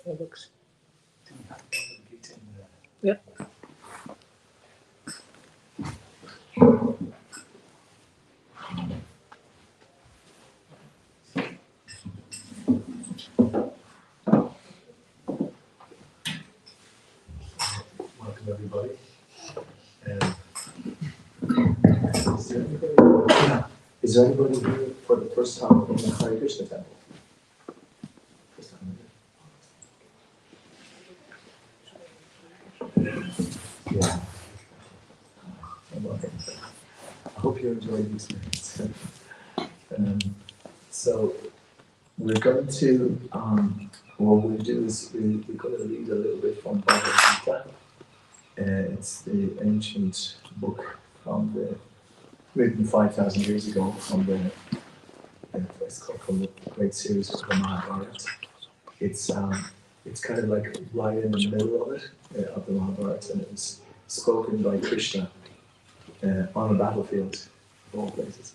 It looks. Yeah. Welcome everybody. Is there anybody here for the first time in the Hare Krishna temple? First time, yeah. I hope you enjoyed the experience. So we're going to, what we'll do is we're going to read a little bit from Bhagavad Gita. It's the ancient book from written 5,000 years ago from from the great series of the Mahabharata. It's kind of like right in the middle of it, of the Mahabharata, and it was spoken by Krishna on a battlefield, of all places.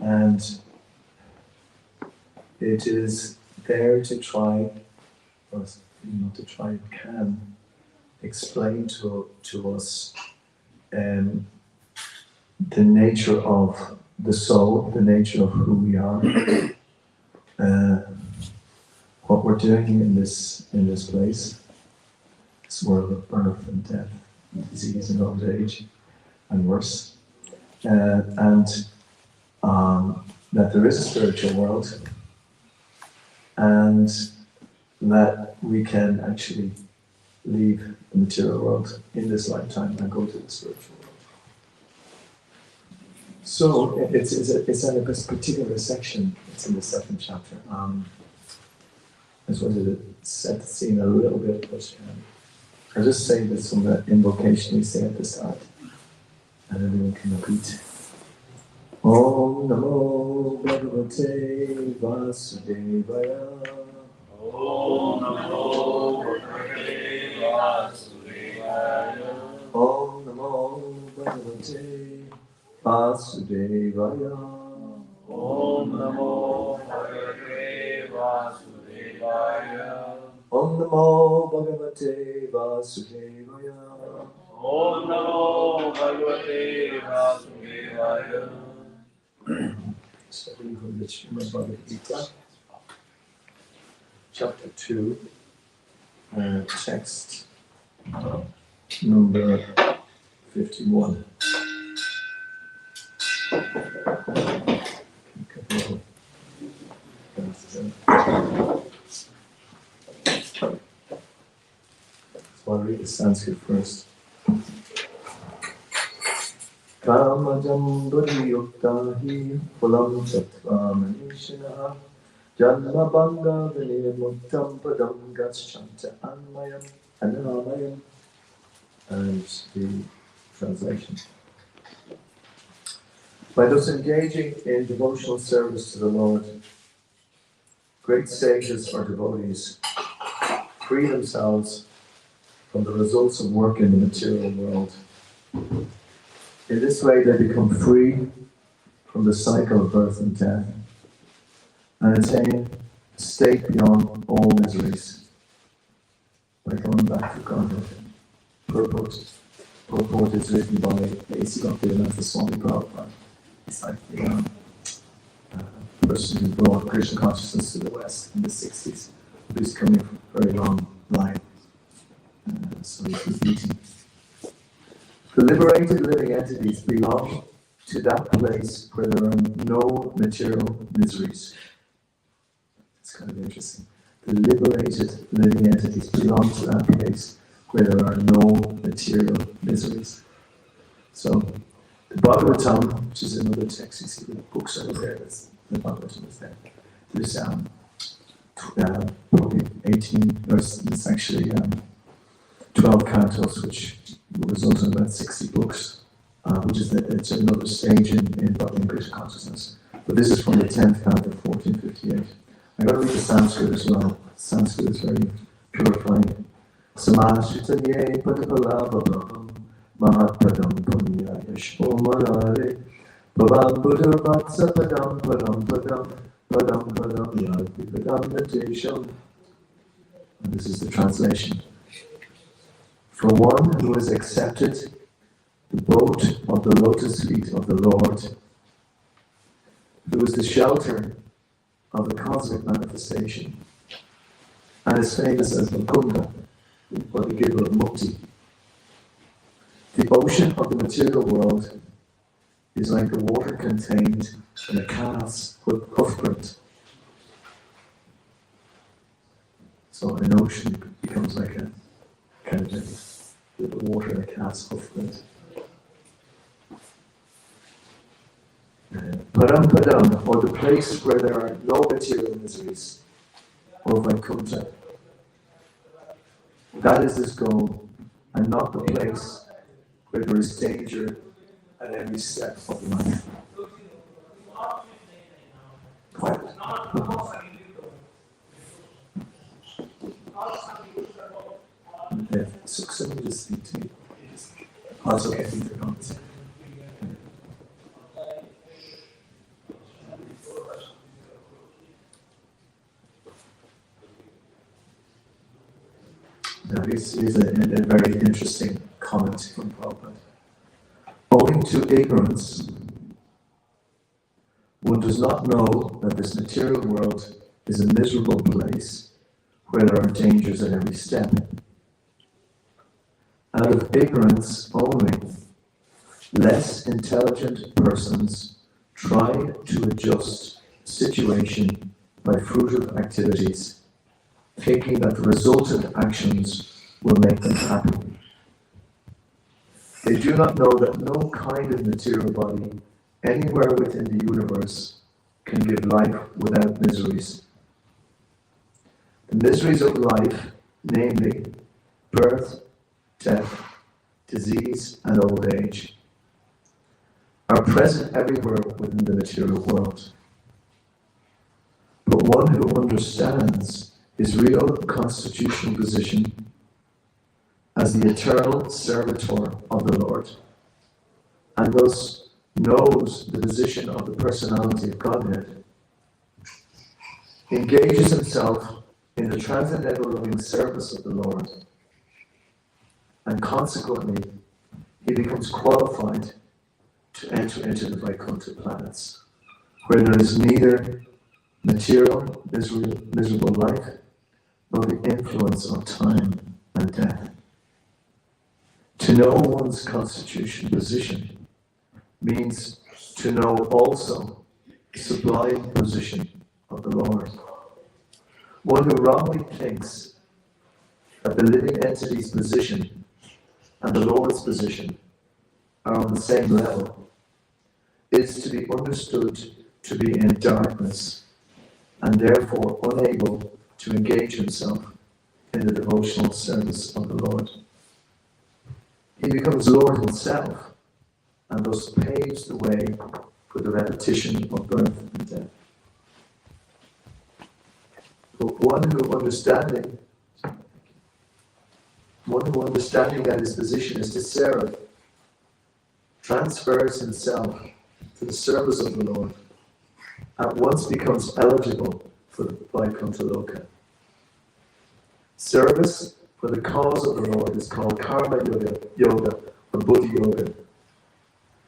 And it is there to try, or not to try, it can explain to us the nature of the soul, the nature of who we are, what we're doing in this place, this world of birth and death, disease and old age, and worse, and that there is a spiritual world, and that we can actually leave the material world in this lifetime and go to the spiritual world. So it's in a particular section. It's in the second chapter. just wanted to set the scene a little bit, but I'll just say this from the invocation we say at the start, and everyone can repeat. Om Namo Bhagavate Vasudevaya. Om Namo Bhagavate Vasudevaya. Om Namo Bhagavate Vasudevaya. Om Namo Bhagavate Vasudevaya. Om Namo Bhagavate Vasudevaya. Om Namo Bhagavate Vasudevaya. Studying from the Srimad Bhagavad Gita, chapter 2, text number 51. So I'll read the Sanskrit first. Kamajam Buddhiyuktahi Pulam Sattva Manishinaha Janma Banga Vinirmuktam Padam Gacchanta Anmayam Anamayam. And the translation. By thus engaging in devotional service to the Lord, great sages or devotees free themselves from the results of work in the material world. In this way, they become free from the cycle of birth and death and attain a state beyond all miseries by going back to Godhead. Purport is written by Iskcon Swami Prabhu. It's like the person who brought Krishna consciousness to the West in the 60s, who's coming from a very long line. So he's repeating. The liberated living entities belong to that place where there are no material miseries. It's kind of interesting. The liberated living entities belong to that place where there are no material miseries. So, the Bhagavatam, which is another text, you see the books over there, the Bhagavatam is there. There's probably 18, or it's actually 12 cantos, which result in about 60 books, which is it's another stage in Krishna consciousness. But this is from the 10th canto, 1458. I got to read the Sanskrit as well. Sanskrit is very purifying. Samashritanye padapalabhabham mahatpadam punya yashpomarare bhavam buddhavatsa padam padam padam padam padam yadvipadam natesham. And this is the translation. For one who has accepted the boat of the lotus feet of the Lord, who is the shelter of the cosmic manifestation, and is famous as Mukunda, or the giver of mukti. The ocean of the material world is like the water contained in a calf's hoofprint. So an ocean becomes like a kind of little water in a calf's hoofprint. Padam Padam, or the place where there are no material miseries, or Vaikuntha. That is his goal, and not the place where there is danger at every step of life. So somebody just speak to me. Oh, it's okay, I think they're not. Now, here's a very interesting comment from Prabhu. Owing to ignorance, one does not know that this material world is a miserable place where there are dangers at every step. Out of ignorance only, less intelligent persons try to adjust the situation by fruitive activities, thinking that the resultant actions will make them happy. They do not know that no kind of material body anywhere within the universe can give life without miseries. The miseries of life, namely birth, death, disease, and old age, are present everywhere within the material world. But one who understands his real constitutional position as the eternal servitor of the Lord, and thus knows the position of the personality of Godhead, engages himself in the transcendental loving service of the Lord, and consequently he becomes qualified to enter into the Vaikuntha planets, where there is neither material, miserable life, nor the influence of time and death. To know one's constitutional position means to know also the sublime position of the Lord. One who wrongly thinks that the living entity's position and the Lord's position are on the same level is to be understood to be in darkness and therefore unable to engage himself in the devotional service of the Lord. He becomes Lord himself and thus paves the way for the repetition of birth and death. But one who understanding that his position is to serve, transfers himself to the service of the Lord, at once becomes eligible for the Vaikuntha Loka. Service for the cause of the Lord is called Karma Yoga or Buddhi Yoga,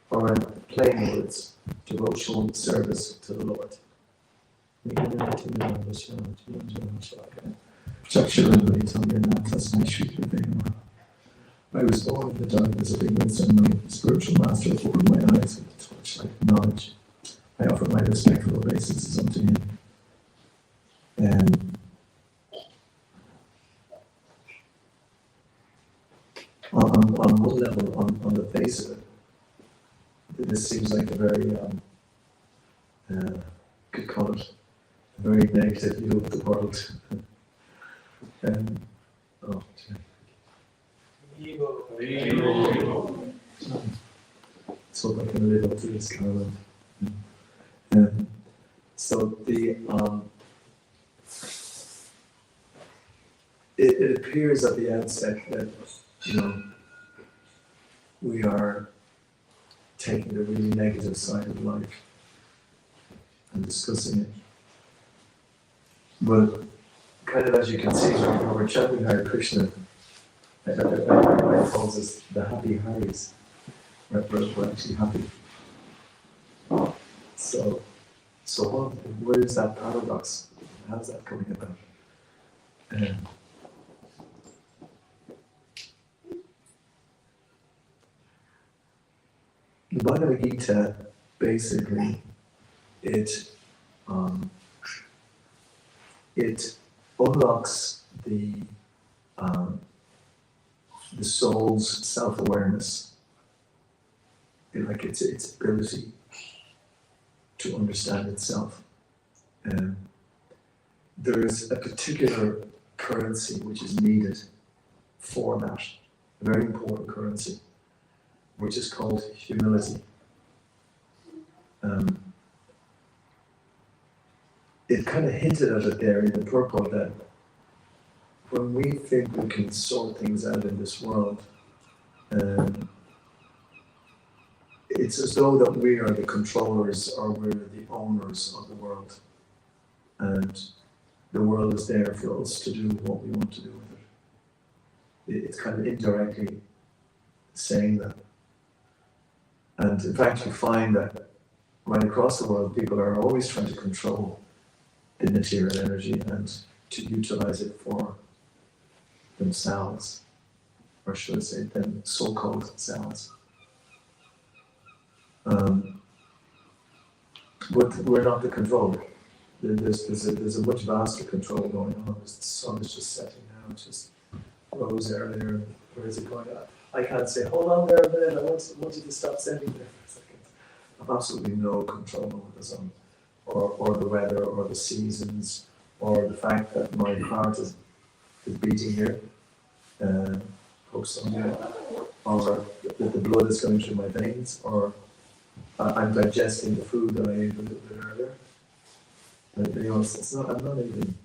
or in plain words, devotional service to the Lord. I was born in the darkness of ignorance, and my spiritual master opened my eyes with the torchlight of knowledge. I offer my respectful obeisances unto him. And on one level, on the face of it, this seems like a very, could call it a very negative view of the world. So I can live up to this kind of. So it appears at the outset that we are taking the really negative side of life and discussing it. But kind of as you can see, when we're chanting Hare Krishna, I calls us the happy Haris. We're actually happy. So where is that paradox? How's that coming about? The Bhagavad Gita, basically, it unlocks the soul's self-awareness, like its ability to understand itself. There is a particular currency which is needed for that, a very important currency, which is called humility. It kind of hinted at it there in the purport that when we think we can sort things out in this world, it's as though that we are the controllers or we're the owners of the world. And the world is there for us to do what we want to do with it. It's kind of indirectly saying that. And in fact, you find that right across the world, people are always trying to control the material energy and to utilize it for themselves, or should I say them so-called selves. But we're not the controller. There's a much vaster control going on. The sun is just setting now. It just rose earlier. Where is it going? I can't say, hold on there a minute, I want you to stop setting there for a second. I have absolutely no control over the sun, or the weather, or the seasons, or the fact that my heart is beating here, focus on here, or that the blood is going through my veins, or I'm digesting the food that I ate a little bit earlier. But, you know, it's not, I'm not even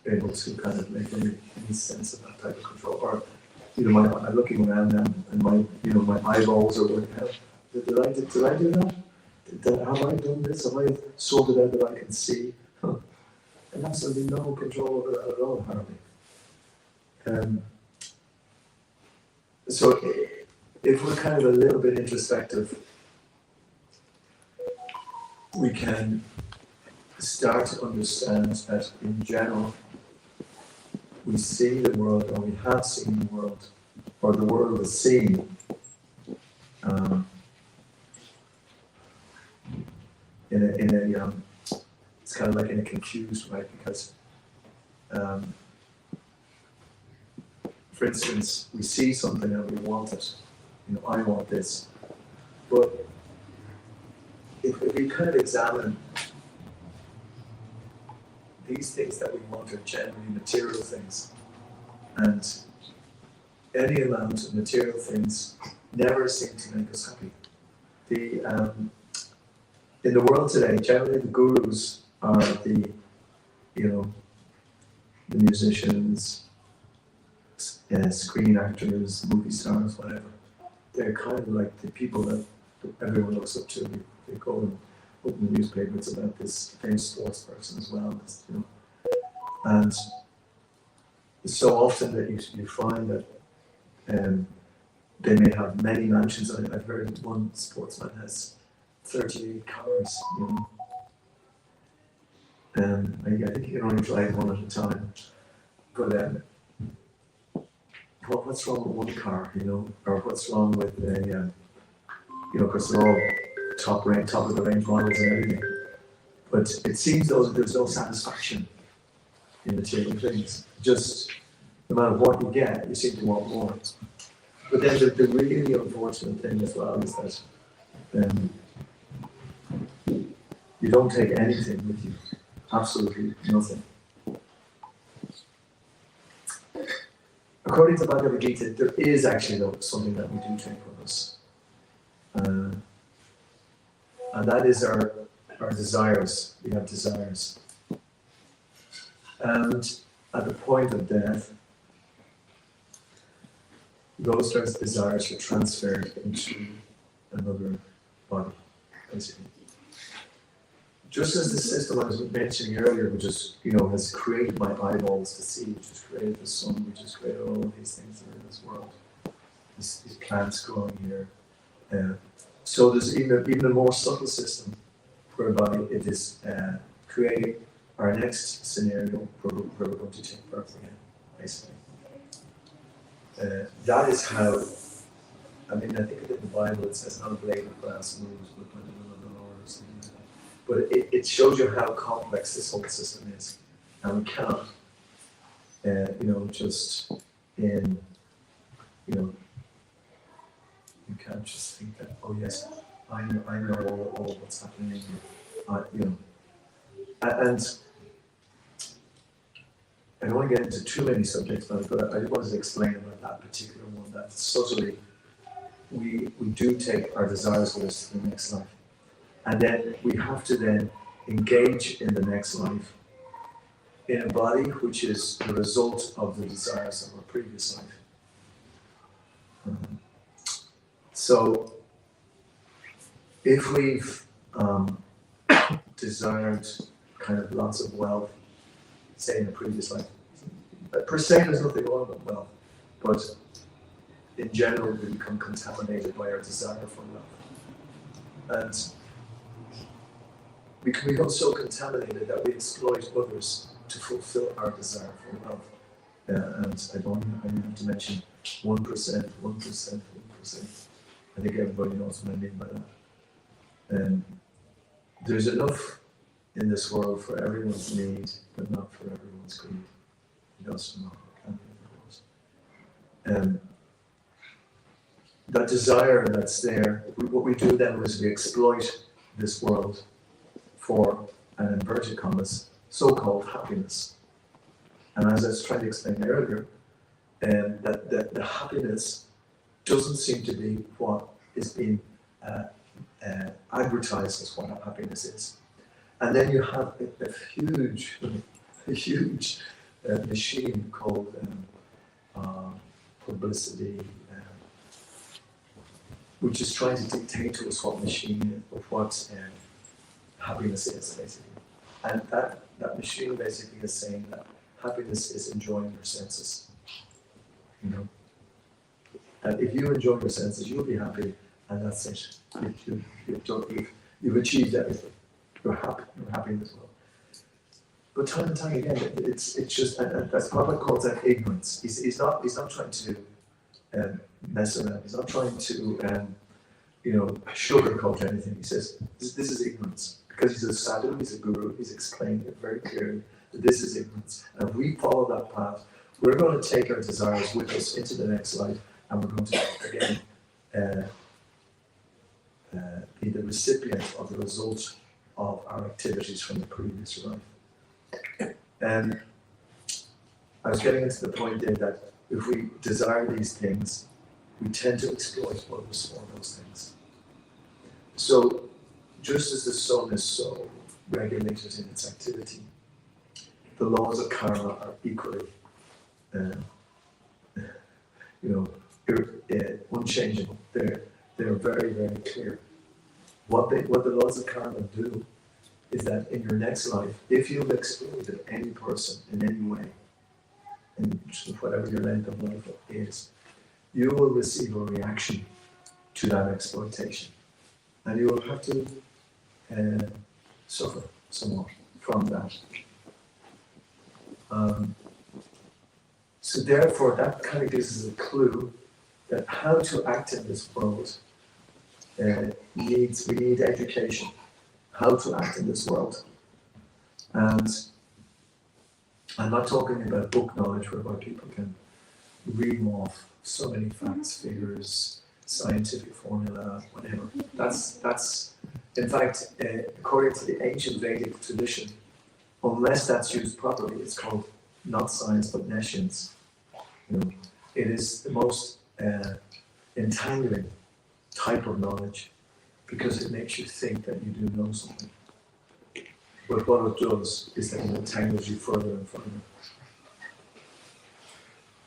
able to kind of make any sense of that type of control. Or, you know, I'm looking around now and my, you know, my eyeballs are working out. Did I do that? Have I done this? Have I sorted out that I can see? And absolutely no control over that at all, hardly. So if we're kind of a little bit introspective, we can start to understand that in general, we see the world, or we have seen the world, or the world is seen in a it's kind of like in a confused way, because for instance, we see something and we want it. You know, I want this. But if we kind of examine these things that we want are generally material things, and any amount of material things never seem to make us happy. In the world today, generally the gurus are the musicians, screen actors, movie stars, whatever. They're kind of like the people that everyone looks up to. They go and open the newspaper, it's about this famous sports person as well. You know. And so often that you find that they may have many mansions. I've heard that one sportsman has 38 cars, you know. I think you can only drive one at a time. But what's wrong with one car, you know? Or what's wrong with because they're all top of the range models and everything. But it seems though that there's no satisfaction in material things. Just no matter what you get, you seem to want more. But then the really unfortunate thing as well is that you don't take anything with you. Absolutely nothing. According to Bhagavad Gita, there is actually something that we do take with us. And that is our desires. We have desires. And at the point of death, those desires are transferred into another body, basically. Just as the system I was mentioning earlier, which is, has created my eyeballs to see, which has created the sun, which has created all of these things that are in this world, these plants growing here. So there's even a more subtle system whereby it is creating our next scenario where we're going to take birth again, basically. That is how, I think in the Bible it says, not a blade of grass moves but by the will of the Lord, or something like that. But it shows you how complex this whole system is. And we cannot, just in, you can't just think that, oh yes, I know all what's happening, and I don't want to get into too many subjects, but I just wanted to explain about that particular one, that subtly we do take our desires with us to the next life. And then we have to then engage in the next life in a body which is the result of the desires of our previous life. So if we've desired kind of lots of wealth, say in a previous life, per se there's nothing wrong with wealth, but in general we become contaminated by our desire for wealth. And we can become so contaminated that we exploit others to fulfill our desire for wealth. And I have to mention 1%. I think everybody knows what I mean by that. There's enough in this world for everyone's need, but not for everyone's greed. It does not, can't be otherwise. That desire that's there, what we do then is we exploit this world for and inverted commas, so-called happiness. And as I was trying to explain earlier, that the happiness doesn't seem to be what is being advertised as what happiness is. And then you have a huge machine called publicity, which is trying to dictate to us what happiness is, basically. And that machine basically is saying that happiness is enjoying your senses. You know, that if you enjoy your senses, you'll be happy, and that's it. You've achieved everything. You're happy in this world. But time and time again, it's just, and that's Prabhu calls that ignorance. He's not trying to mess around. He's not trying to sugarcoat anything. He says this is ignorance, because he's a sadhu, he's a guru. He's explained it very clearly that this is ignorance. And if we follow that path, we're going to take our desires with us into the next life, and we're going to again be the recipient of the result of our activities from the previous life. And I was getting into the point there that if we desire these things, we tend to exploit others for those things. So, just as the sun is so regulated in its activity, the laws of karma are equally, unchangeable. They're very, very clear. What the laws of karma do is that in your next life, if you've exploited any person in any way, in whatever your length of life is, you will receive a reaction to that exploitation. And you will have to suffer somewhat from that. So therefore, that kind of gives us a clue that how to act in this world, we need education, how to act in this world. And I'm not talking about book knowledge whereby people can read off so many facts, figures, scientific formula, whatever. That's in fact, according to the ancient Vedic tradition, unless that's used properly, it's called not science but nescience. It is the most entangling type of knowledge because it makes you think that you do know something. But what it does is that it entangles you further and further.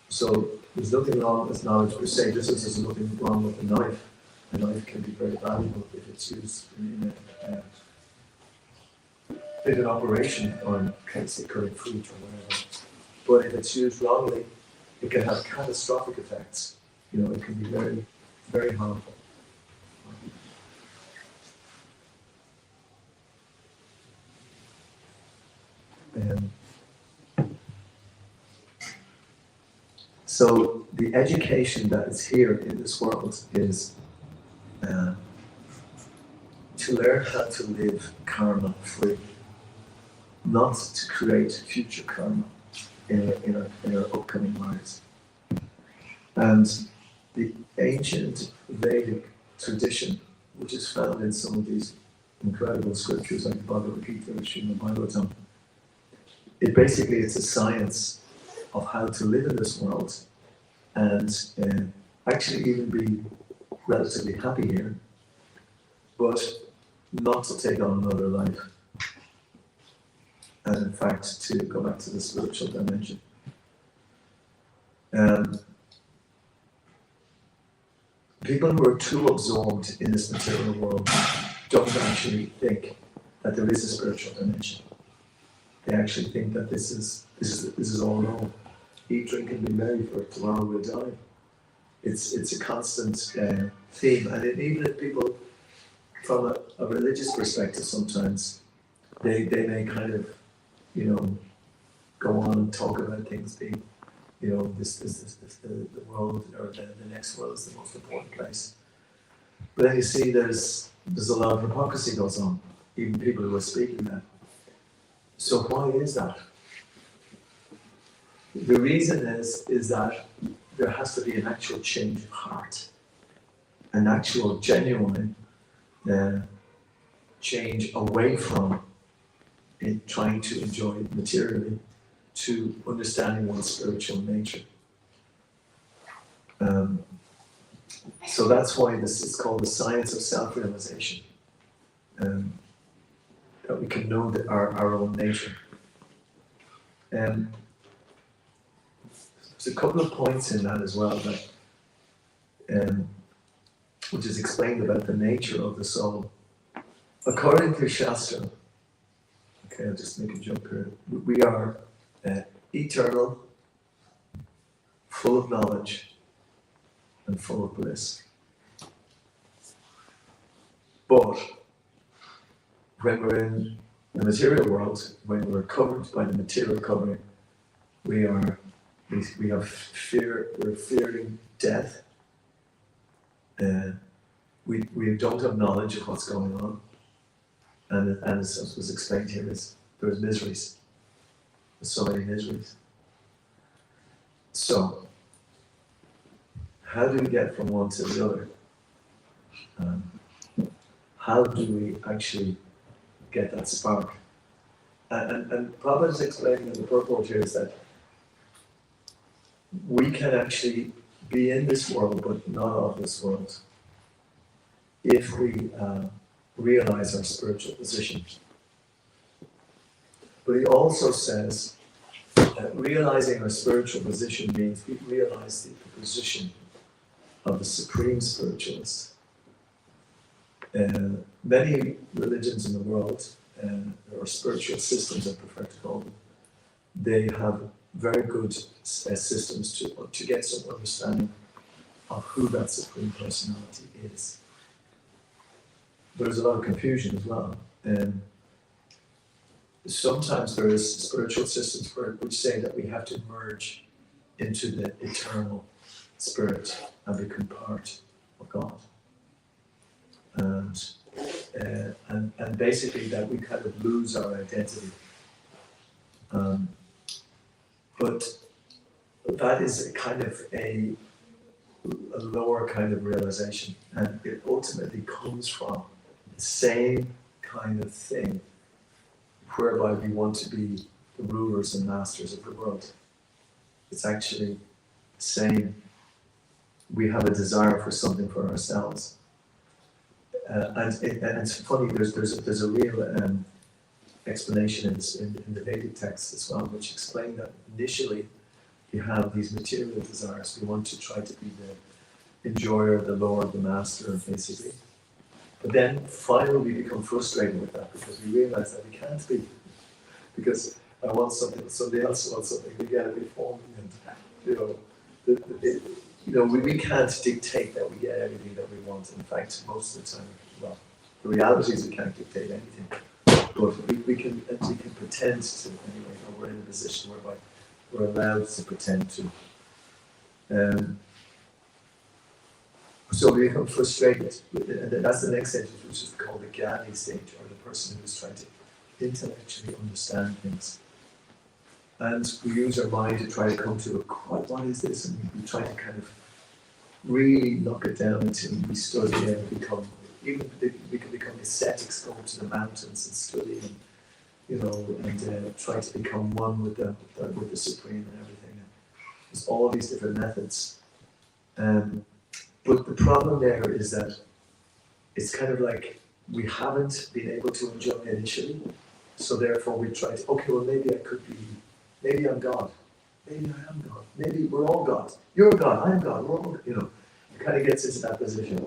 So there's nothing wrong with knowledge per se, just as there's nothing wrong with a knife. A knife can be very valuable if it's used in an operation or in case of cutting fruit or whatever. But if it's used wrongly, it can have catastrophic effects. It can be very, very harmful. So the education that is here in this world is to learn how to live karma free, not to create future karma in our upcoming lives. And the ancient Vedic tradition, which is found in some of these incredible scriptures like the Bhagavad Gita or Srimad Bhagavatam, it's a science of how to live in this world and actually even be relatively happy here, but not to take on another life. And in fact, to go back to the spiritual dimension. People who are too absorbed in this material world don't actually think that there is a spiritual dimension. They actually think that this is all known. Eat, drink, and be merry, for tomorrow we'll die. It's a constant theme, and even if people, from a religious perspective, sometimes they may kind of, go on and talk about things being, the world or the next world is the most important place. But then you see there's a lot of hypocrisy goes on, even people who are speaking that. So why is that? The reason is that there has to be an actual change of heart, an actual genuine change away from in trying to enjoy materially to understanding one's spiritual nature. So that's why this is called the science of self-realization. That we can know our own nature. There's a couple of points in that as well, that, which is explained about the nature of the soul. According to Shastra, okay, I'll just make a jump here. We are eternal, full of knowledge, and full of bliss. But when we're in the material world, when we're covered by the material covering, we have fear. We're fearing death. We don't have knowledge of what's going on, and as was explained here, there's miseries. There's so many miseries. So, how do we get from one to the other? How do we actually get that spark? And Prabhu is explaining in the purport here is that we can actually be in this world, but not of this world, if we realize our spiritual position. But he also says that realizing our spiritual position means we realize the position of the supreme spiritualist. Many religions in the world, or spiritual systems I prefer to call them, they have very good systems to get some understanding of who that supreme personality is. But there's a lot of confusion as well. Sometimes there is spiritual systems which say that we have to merge into the eternal spirit and become part of God. And basically that we kind of lose our identity. But that is a kind of a lower kind of realization, and it ultimately comes from the same kind of thing whereby we want to be the rulers and masters of the world. It's actually the same. We have a desire for something for ourselves. And it's funny, there's a real explanation in the Vedic texts as well, which explain that initially you have these material desires. We want to try to be the enjoyer, the lord, the master, basically. But then finally we become frustrated with that because we realize that we can't be. Because I want something, somebody else wants something, we get it before me. And, we can't dictate that we get everything that we want. In fact, most of the time, well, the reality is we can't dictate anything. But we can pretend to, anyway, or we're in a position whereby we're allowed to pretend to. So we become frustrated. And that's the next stage, which is called the Jnani stage, or the person who's trying to intellectually understand things. And we use our mind to try to come to what is this? And we try to kind of really knock it down until we study and become, even we can become ascetics, go to the mountains and study and try to become one with the Supreme and everything. And there's all these different methods. But the problem there is that it's kind of like we haven't been able to enjoy it initially. So therefore we try to, okay, well maybe I could be, maybe I'm God. Maybe I am God. Maybe we're all God. You're God, I'm God, we're all, it kind of gets into that position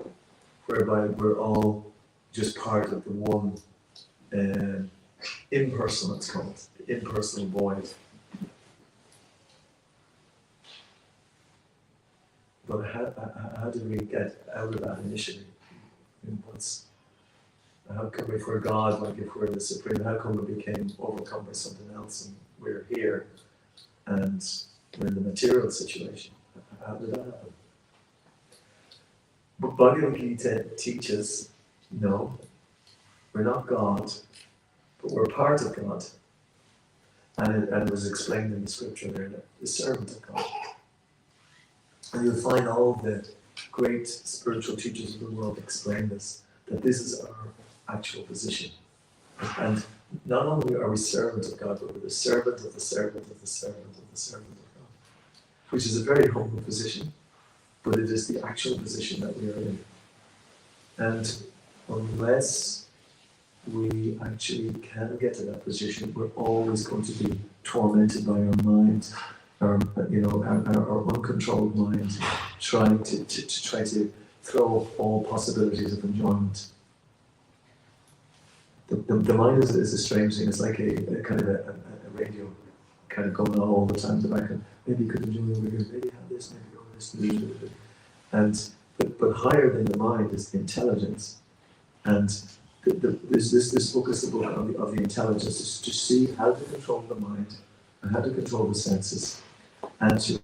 whereby we're all just part of the one impersonal, it's called, the impersonal void. But how do we get out of that initially? How come if we're God, like if we're the Supreme, how come we became overcome by something else and we're here and we're in the material situation? How did that happen? But Bhagavad Gita teaches, no, we're not God, but we're part of God. And it was explained in the scripture there that the servant of God. And you'll find all the great spiritual teachers of the world explain this, that this is our actual position. And not only are we servants of God, but we're the servant of the servant of the servant of the servant of God, which is a very humble position, but it is the actual position that we are in. And unless we actually can get to that position, we're always going to be tormented by our minds, our uncontrolled minds, trying to throw off all possibilities of enjoyment. The mind is a strange thing. It's like a kind of a radio kind of going on all the time in the background. Maybe you could enjoy over here, maybe have this, maybe go this. And but higher than the mind is the intelligence. And this book is the book of the intelligence, is to see how to control the mind and how to control the senses, and to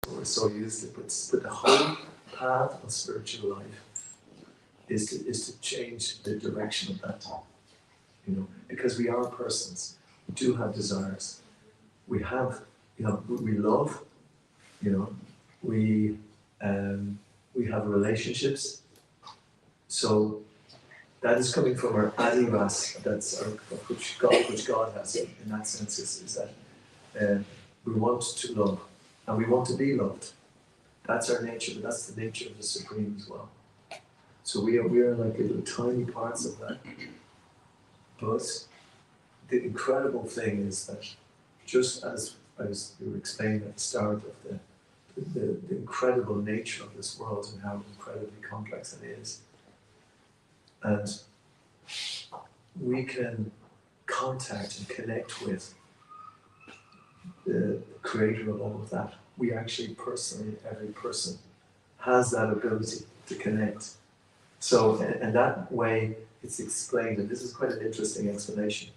we're so used to, but the whole path of spiritual life is to change the direction of that, because we are persons, we do have desires, we love, we have relationships, so that is coming from our adivas, which God has in that sense, is that we want to love and we want to be loved. That's our nature, but that's the nature of the Supreme as well. So we are like little tiny parts of that. But the incredible thing is that, just as we were explaining at the start of the incredible nature of this world and how incredibly complex it is, and we can contact and connect with the creator of all of that. We actually personally, every person has that ability to connect. So, and that way it's explained, and this is quite an interesting explanation.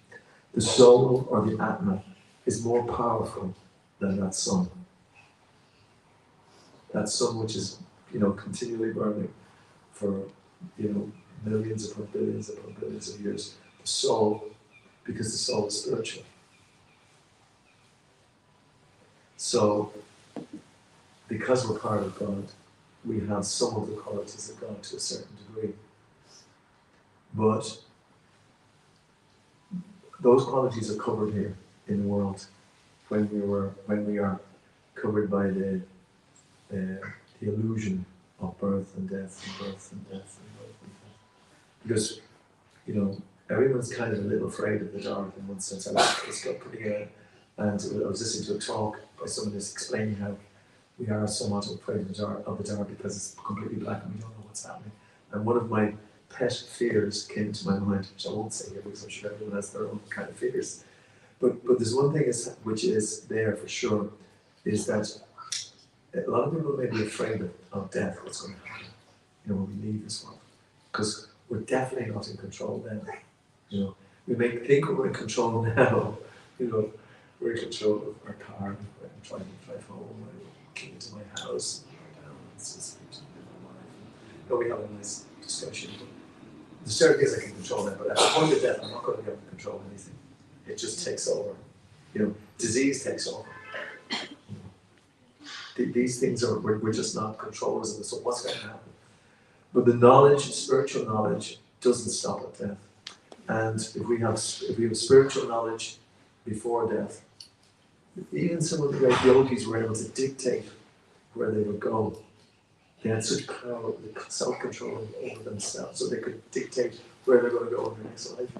The soul, or the Atma, is more powerful than that sun. That sun which is, continually burning for, millions upon billions of years. The soul, because the soul is spiritual. So, because we're part of God, we have some of the qualities of God to a certain degree. But those qualities are covered here in the world when we are covered by the illusion of birth and death and birth and death and birth and death. Because, everyone's kind of a little afraid of the dark in one sense. I was and I was listening to a talk by someone who's explaining how we are somewhat afraid of the dark because it's completely black and we don't know what's happening. And one of my pet fears came to my mind, which I won't say here because I'm sure everyone has their own kind of fears. But there's one thing which is there for sure, is that a lot of people may be afraid of death, what's going to happen, when we leave this world. Because we're definitely not in control then. We may think we're in control now, we're in control of our car, I'm trying to drive home, I came into my house, we have a nice discussion. The certain things I can control that, but at the point of death, I'm not going to be able to control anything. It just takes over. Disease takes over. These things we're just not controllers of them, so what's going to happen? But the knowledge, spiritual knowledge, doesn't stop at death. And if we have spiritual knowledge before death, even some of the great yogis were able to dictate where they would go. They had such power, self-control over themselves, so they could dictate where they're going to go in their next life.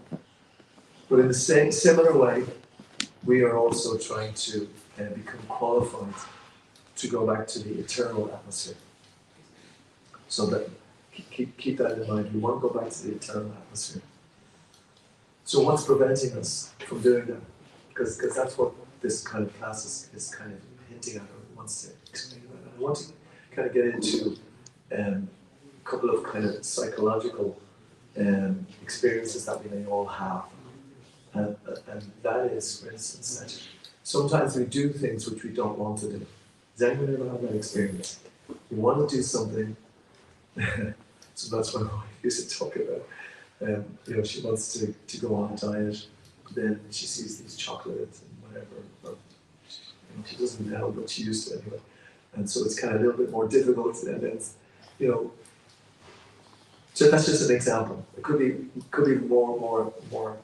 But in the similar way, we are also trying to become qualified to go back to the eternal atmosphere. So that keep that in mind. We want to go back to the eternal atmosphere. So what's preventing us from doing that? Because that's what this kind of class is kind of hinting at, or wants to explain about. I want to kind of get into a couple of kind of psychological experiences that we may all have. And that is, for instance, that sometimes we do things which we don't want to do. Does anyone ever have that experience? You want to do something, so that's what I used to talk about. She wants to go on a diet, then she sees these chocolates and whatever, but she doesn't know, but she used to anyway. And so it's kind of a little bit more difficult, and then, so that's just an example. It could be more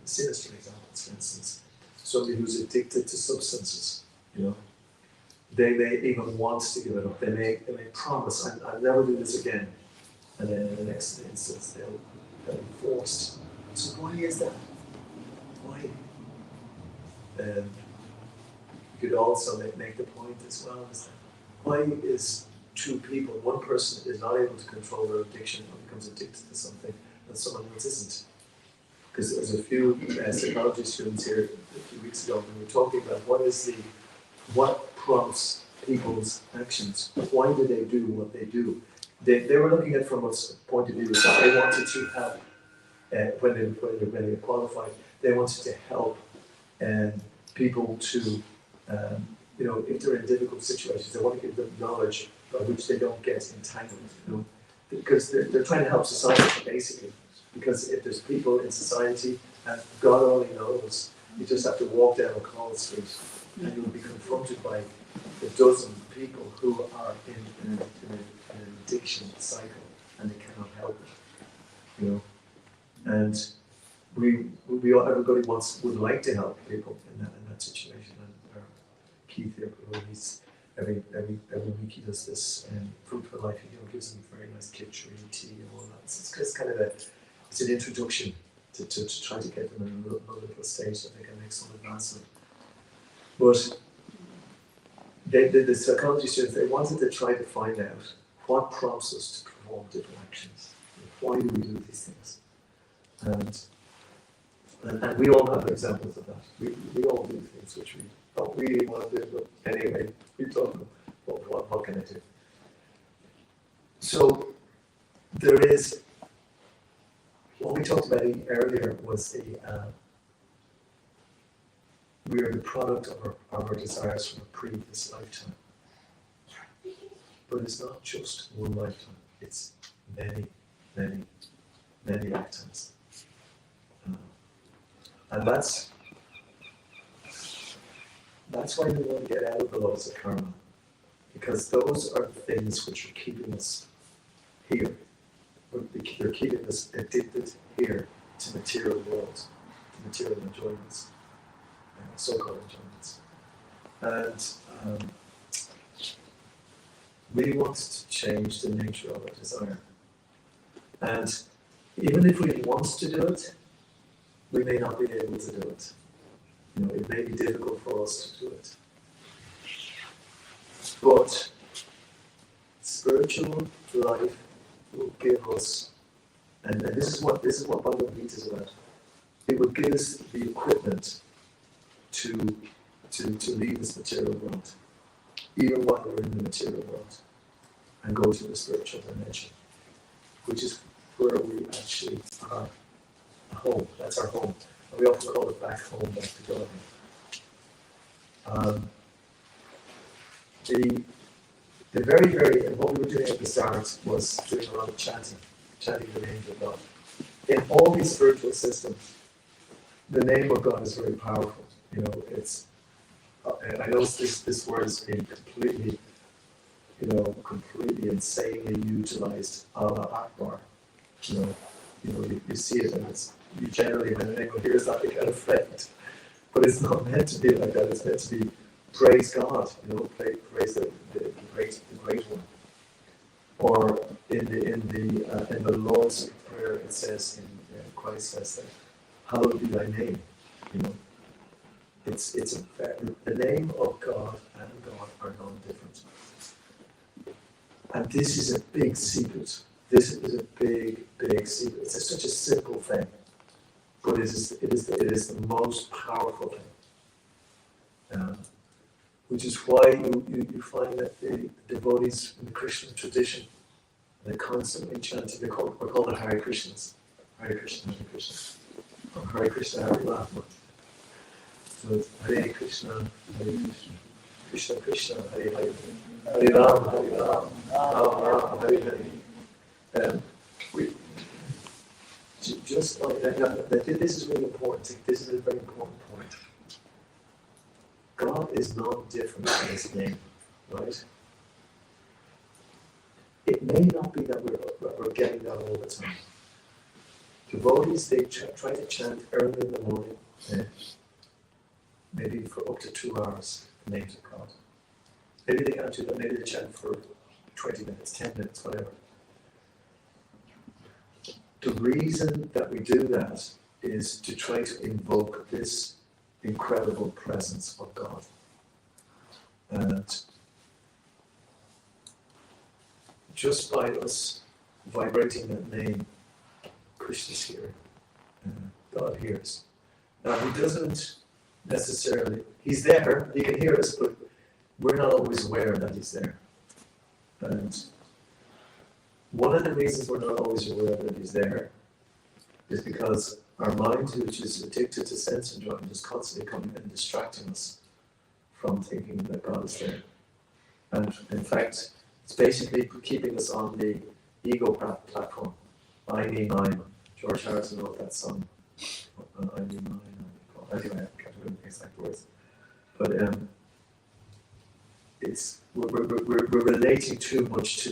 sinister examples. For instance, somebody who's addicted to substances, they may even want to give it up. They may promise, I'll never do this again, and then in the next instance they'll be forced. So why is that? Why? You could also make the point as well, is that why is two people, one person is not able to control their addiction or becomes addicted to something, and someone else isn't? Because there's a few psychology students here a few weeks ago, and we were talking about what prompts people's actions. Why do they do what they do? They were looking at it from a point of view that they wanted to have, when they were qualified, they wanted to help people to, if they're in difficult situations, they want to give them knowledge by which they don't get entangled, because they're trying to help society, basically. Because if there's people in society, and God only knows, you just have to walk down a Call Street, and you'll be confronted by a dozen people who are in an addiction cycle, and they cannot help it, And everybody would like to help people in that situation. And Keith here, he's every week he does this Food for Life. He gives them very nice kitchen tea and all that. It's kind of it's an introduction to try to get them in a little stage so they can make some advancement. But the psychology students, they wanted to try to find out what prompts us to perform different actions. Why do we do these things? And we all have examples of that. We all do things which we don't really want to do, but anyway, we don't know what can I do. So there is, what we talked about earlier was we are the product of our desires from a previous lifetime. But it's not just one lifetime, it's many, many, many lifetimes. And that's why we want to get out of the laws of karma, because those are the things which are keeping us here. They're keeping us addicted here to material world, to material enjoyments, so-called enjoyments. And we want to change the nature of our desire. And even if we want to do it, we may not be able to do it. It may be difficult for us to do it. But spiritual life will give us, and this is what Bhagavad Gita is about. It will give us the equipment to leave this material world, even while we're in the material world, and go to the spiritual dimension, which is where we actually are. Home. That's our home. And we often call it back home, back to God. The very, what we were doing at the start was doing a lot of chanting the name of God. In all these spiritual systems, the name of God is very powerful. It's, I know this word has been completely insanely utilized. Allah Akbar. You see it, and you generally, when anyone hears that, they get afraid. But it's not meant to be like that. It's meant to be praise God, praise the great one. Or in the Lord's Prayer, it says, Christ says that, hallowed be thy name. The name of God and God are non-different. And this is a big secret. This is a big secret. It's such a simple thing, but it is the most powerful thing. Which is why you find that the devotees in the Christian tradition, they're constantly chanting. We're called the Hare Krishnas. Hare Krishna, Hare Krishna. Or Hare Krishna, Hare Rama. So it's Hare Krishna, Hare Krishna. Krishna Krishna, Hare Hare. Hare Rama, Hare Rama. Rama Rama, Hare Hare. just like that, this is really important. This is a very important point. God is not different in His name, right? It may not be that we're getting that all the time. Devotees, they try to chant early in the morning, maybe for up to 2 hours, the names of God. Maybe they can't do that, maybe they chant for 20 minutes, 10 minutes, whatever. The reason that we do that is to try to invoke this incredible presence of God. And just by us vibrating that name, Krishna's here. God hears. Now, He doesn't necessarily, He's there, He can hear us, but we're not always aware that He's there. And one of the reasons we're not always aware that He's there is because our mind, which is addicted to sense enjoyment, is constantly coming and distracting us from thinking that God is there. And in fact, it's basically keeping us on the ego platform. I, me, mine. George Harrison wrote that song. I, me, mine. Anyway, I can't remember the exact words. But we're relating too much to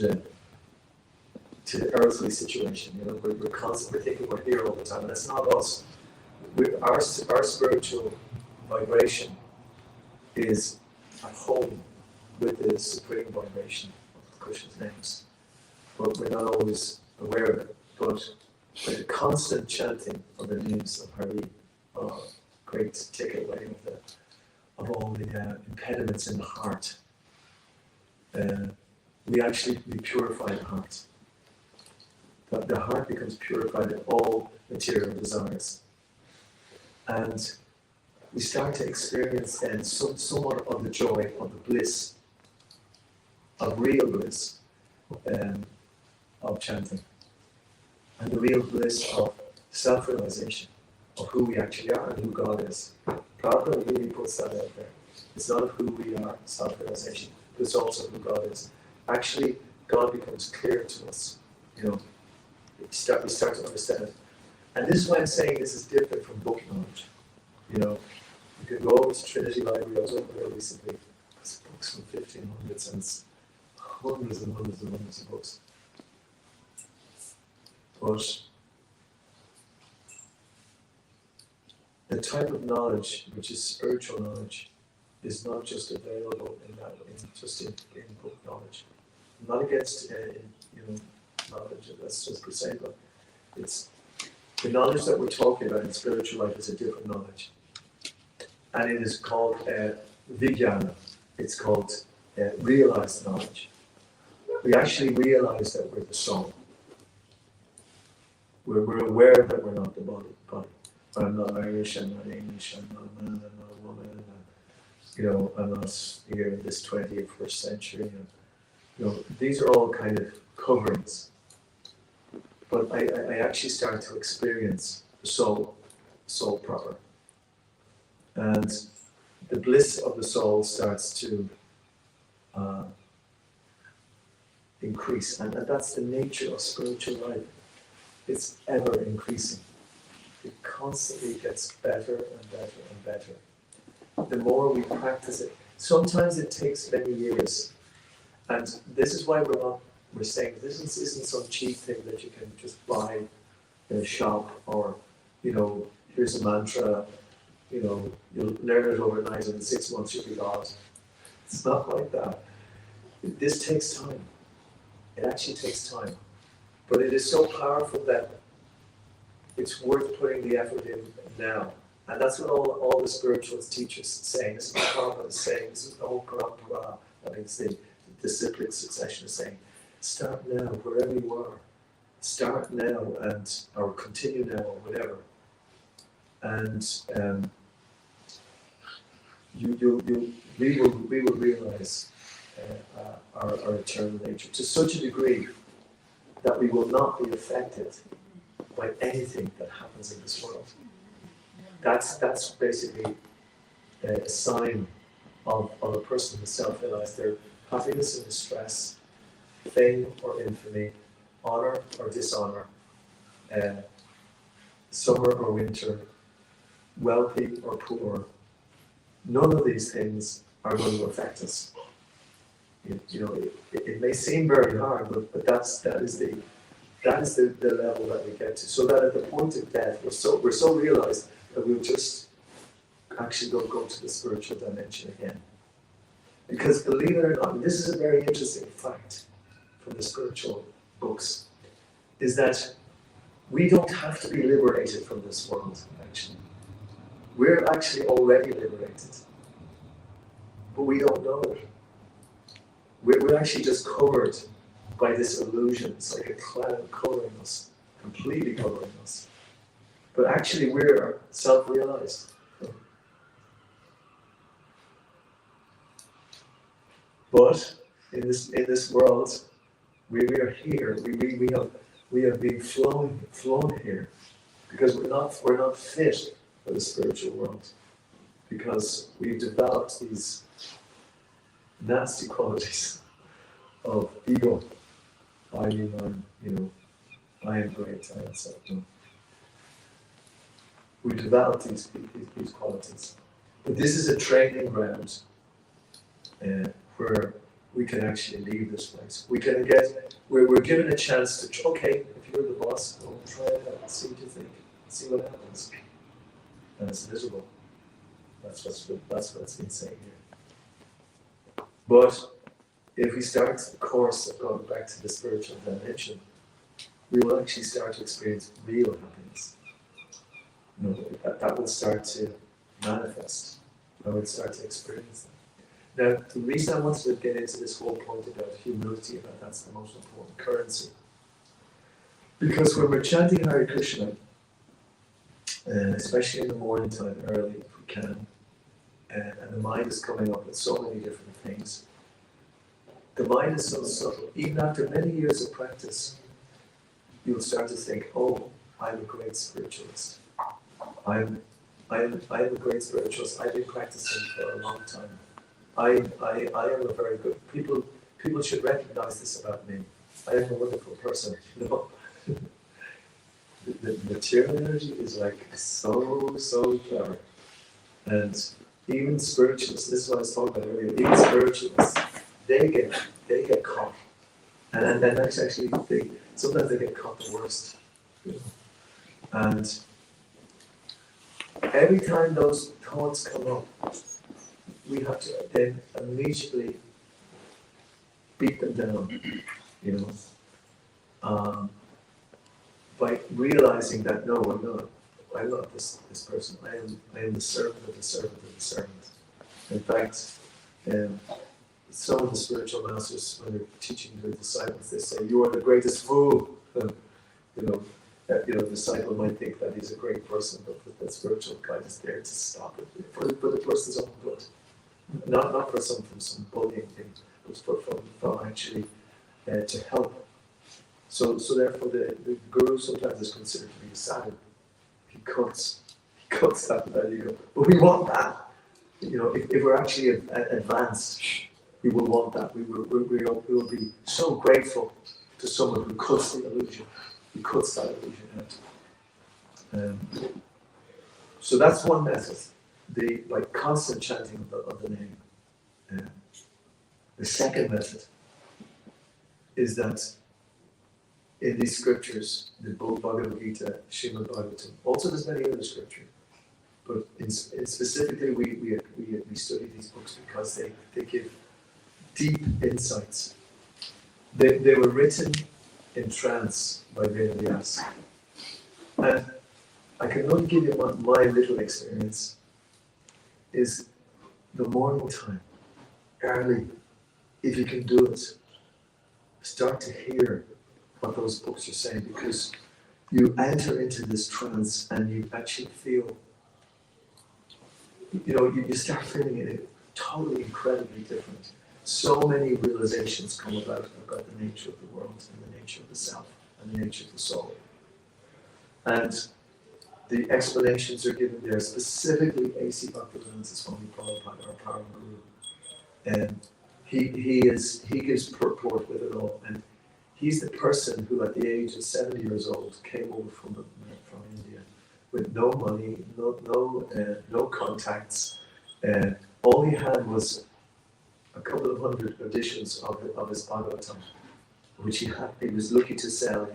the earthly situation. You know, we're constantly thinking we're here all the time, and that's not us. Our spiritual vibration is at home with the supreme vibration of Krishna's names, but we're not always aware of it. But the constant chanting of the names of Hare, great take away of all the impediments in the heart. We purify the heart. The heart becomes purified of all material desires. And we start to experience then somewhat of the joy, of the bliss, of real bliss, of chanting. And the real bliss of self-realization, of who we actually are and who God is. Prabhu really puts that out there. It's not who we are, self-realization, but it's also who God is. Actually, God becomes clear to us. You know, we start to understand it. And this is why I'm saying this is different from book knowledge. You know, you can go over to Trinity Library. I was over there recently. There's books from 1500s, and it's hundreds and hundreds and hundreds of books. But the type of knowledge, which is spiritual knowledge, is not just available in book knowledge. I'm not against knowledge, that's just per se, but it's the knowledge that we're talking about in spiritual life is a different knowledge. And it is called vijnana. It's called realized knowledge. We actually realize that we're the soul. We're aware that we're not the body. I'm not Irish, I'm not English, I'm not a man, I'm not a woman, I'm not here in this 21st century. These are all kind of coverings. But I actually start to experience the soul proper. And the bliss of the soul starts to increase. And that's the nature of spiritual life. It's ever increasing. It constantly gets better and better and better. The more we practice it, sometimes it takes many years. And this is why we're saying this isn't some cheap thing that you can just buy in a shop, or here's a mantra, you'll learn it overnight, and in 6 months you'll be God. It's not like that. This takes time. It actually takes time. But it is so powerful that it's worth putting the effort in now. And that's what all the spiritualist teachers saying. This is what Prabhu is saying. This is the whole Parampara, that means the cyclic succession is saying. Start now, wherever you are. Start now, or continue now, or whatever. And we will realize our eternal nature to such a degree that we will not be affected by anything that happens in this world. That's basically a sign of a person who's self-realized. Their happiness and distress, fame or infamy, honor or dishonor, summer or winter, wealthy or poor, none of these things are going to affect us. It may seem very hard, but that is the level that we get to. So that at the point of death, we're so realized that we'll just actually go to the spiritual dimension again. Because believe it or not, and this is a very interesting fact from the spiritual books, is that we don't have to be liberated from this world, actually. We're actually already liberated. But we don't know it. We're actually just covered by this illusion. It's like a cloud covering us, completely covering us. But actually we're self-realized. But in this world, we are here. We have been flown here because we're not fit for the spiritual world, because we've developed these nasty qualities of ego. I am great. I am so. We developed these qualities, but this is a training ground where we can actually leave this place. We're given a chance to. Okay, if you're the boss, go and try it out. See what you think. See what happens. And it's miserable. That's what's been saying here. But if we start the course of going back to the spiritual dimension, we will actually start to experience real happiness. That will start to manifest. I will start to experience that. Now, the reason I wanted to get into this whole point about humility, about that's the most important currency, because when we're chanting Hare Krishna, especially in the morning time, early if we can, and the mind is coming up with so many different things. The mind is so subtle. Even after many years of practice, you'll start to think, "Oh, I'm a great spiritualist. I'm a great spiritualist. I've been practicing for a long time. I am a very good people. People should recognize this about me. I am a wonderful person." The material energy is like so clever, and even spiritualists. This is what I was talking about earlier. Even spiritualists, they get caught, and then actually sometimes they get caught the worst. And every time those thoughts come up, we have to then immediately beat them down, by realizing that no, I'm not this person. I am the servant of the servant of the servant. In fact, some of the spiritual masters, when they're teaching their disciples, they say, "You are the greatest fool." The disciple might think that he's a great person, but the spiritual guide is there to stop it for the person's own good, not for some bullying thing, but from actually to help. So therefore, the guru sometimes is considered to be a sadhu. He cuts that ego. But we want that. If we're actually advanced, we will want that. We will be so grateful to someone who cuts the illusion. He cuts that illusion out. So that's one method. By constant chanting of the name. The second method is that in these scriptures, the Bhagavad Gita, Srimad Bhagavatam, also there's many other scriptures, but specifically we study these books because they give deep insights. They were written in trance by Vedas. And I can only give you my little experience is the morning time, early, if you can do it, start to hear what those books are saying, because you enter into this trance and you actually feel, you start feeling it totally incredibly different. So many realizations come about the nature of the world and the nature of the self and the nature of the soul. And the explanations are given there, specifically A.C. Bhaktivedanta Swami Prabhupada, our Param Guru. And he gives purport with it all. And he's the person who, at the age of 70 years old, came over from India with no money, no contacts. All he had was a couple of hundred editions of his Bhagavatam, which he was lucky to sell.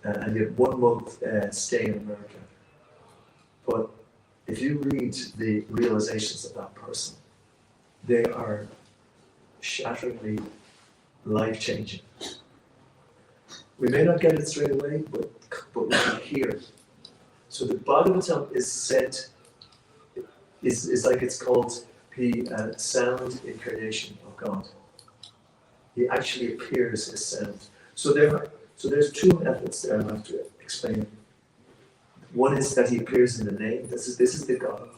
And he had 1 month stay in America. But if you read the realizations of that person, they are shatteringly life-changing. We may not get it straight away, but we can hear it. So the Bhagavatam is said, is like it's called the sound incarnation of God. He actually appears as sound. So there's 2 methods there I'm after explaining. One is that he appears in the name. This is the God,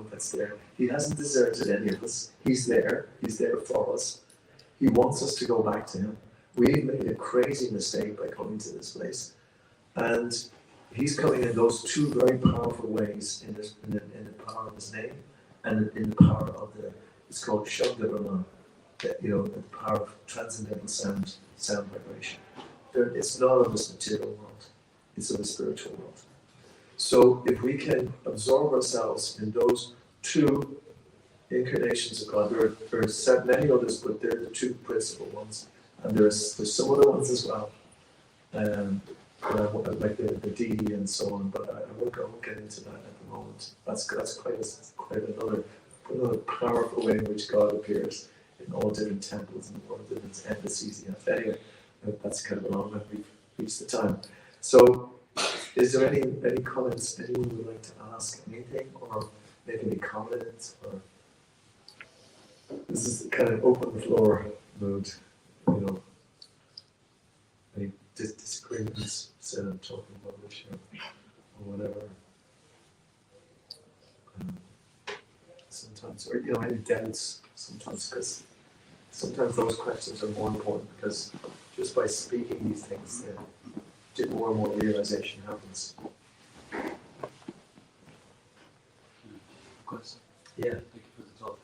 that's there. He hasn't deserted any of us. He's there. He's there for us. He wants us to go back to him. We made a crazy mistake by coming to this place, and he's coming in those 2 very powerful ways in the power of his name and in the power of it's called Shabda Brahman, the power of transcendental sound vibration. It's not of this material world, it's of the spiritual world. So if we can absorb ourselves in those 2 incarnations of God, there are many others, but they're the 2 principal ones, and there's some other ones as well, like the deity and so on. But I won't get into that at the moment. That's quite another powerful way in which God appears in all different temples and all different embassies. Anyway, that's kind of a long one. We've reached the time. So, is there any comments anyone would like to ask? Anything, or make any comments? Or this is kind of open floor mood. Any disagreements? Said I'm talking rubbish or whatever. Sometimes, or any doubts. Sometimes, because sometimes those questions are more important, because just by speaking these things, more and more realization happens. Question. Yeah. Thank you for the talk.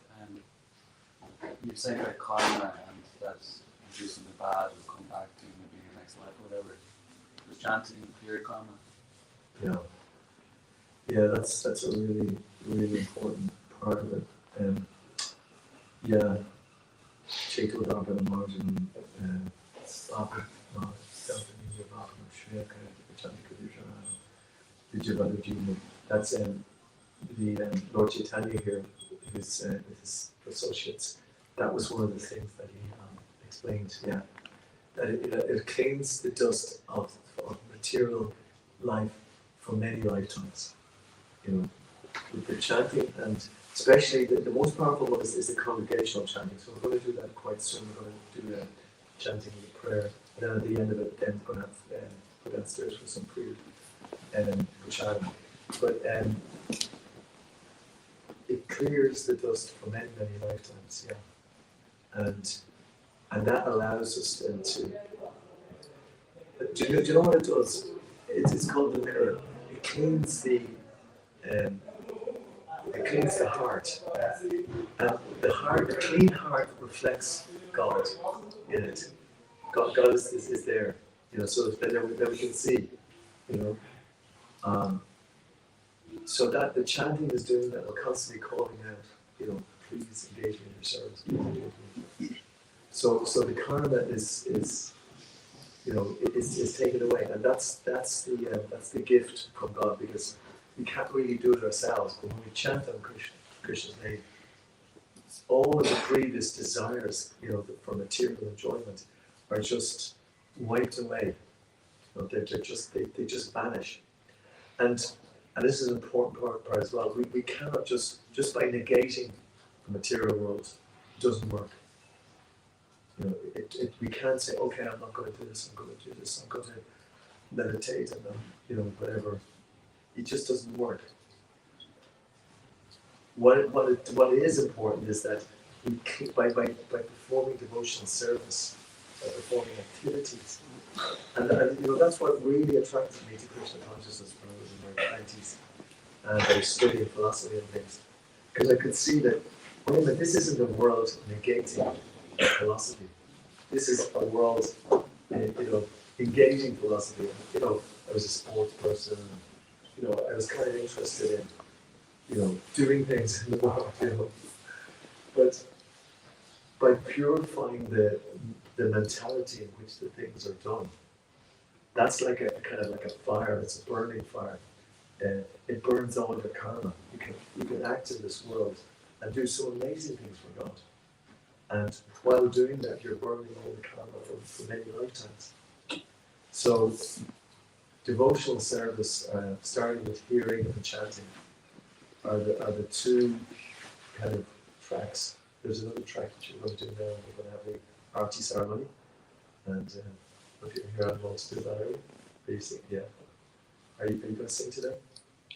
You're saying about karma and that producing the bad will come back to maybe your next life or whatever. Was chanting clear karma? Yeah, that's a really, really important part of it. Yeah, Cheto Dharma Margin, Saphala, that's the Lord Chaitanya here, his associates. That was one of the things that he explained. Yeah, that it cleans the dust of material life for many lifetimes. With the chanting, and especially the most powerful one is the congregational chanting. So we're going to do that quite soon. We're going to do chanting and the prayer, and then at the end of it, then we're going to have go downstairs for some food and prasadam. But it clears the dust for many, many lifetimes. Yeah, and that allows us then to. Do you know what it does? It's called the mirror. It cleans the heart, and the clean heart reflects God in it. God is there, so that we can see, so that the chanting is doing that. We're constantly calling out, please engage me in your service. So the karma is taken away, and that's the gift from God, because we can't really do it ourselves. But when we chant on Krishna's name, all of the previous desires, for material enjoyment, are just wiped away. They just vanish. And this is an important part as well. We cannot just by negating the material world, it doesn't work. We can't say, okay, I'm not going to do this. I'm going to do this. I'm going to meditate and whatever. It just doesn't work. What is important is that by performing devotional service, by performing activities, and that's what really attracted me to Krishna consciousness when I was in my 20s, and I was studying philosophy and things, because I could see that, wait a minute, this isn't a world negating philosophy. This is a world, engaging philosophy. I was a sports person. I was kind of interested in, doing things in the world, but by purifying the mentality in which the things are done, that's like a kind of like a fire. It's a burning fire. It burns all the karma. You can act in this world and do some amazing things for God. And while doing that, you're burning all the karma for many lifetimes. So, devotional service, starting with hearing and chanting, are the two kind of tracks. There's another track that you're going to do now. We're going to have the Aarti ceremony, and if you're here, I'm going to do that. Are you? Are you sing? Yeah. Are you going to sing today?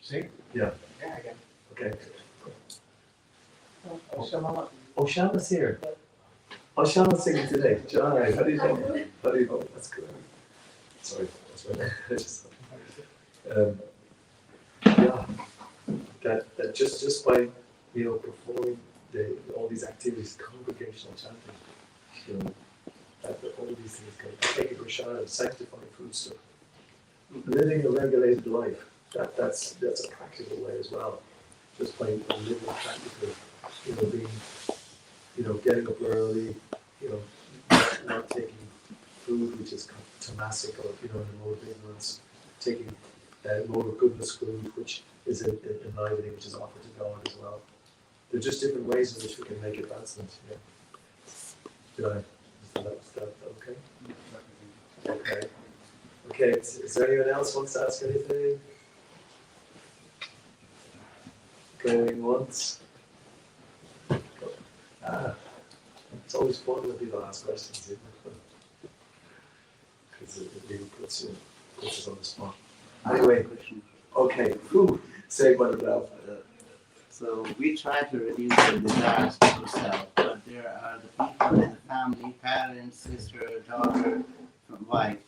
Sing? Yeah. Yeah, I can. Okay. Oh, Shama's here. Oh, Shama's singing today. John, how do you know? How do you know? That's good. Sorry, that's right. Yeah, that just by performing all these activities, congregational chanting, that all these things can take a prashadam, sanctifying food stuff, living a regulated life. That's a practical way as well. Just by living practically, being, getting up early, not taking food which is tamasic or in the mode of ignorance, taking mode of goodness food which is enlivening, which is offered to God as well. There are just different ways in which we can make advancement. Yeah. Did I? Is that okay? Okay. Okay. Is there anyone else wants to ask anything? Going once. It's always fun when people ask questions, isn't it? Because it really puts us on the spot. Anyway, okay. Say what about? So we try to reduce the desires for ourselves, but there are the people in the family, parents, sister, daughter, wife.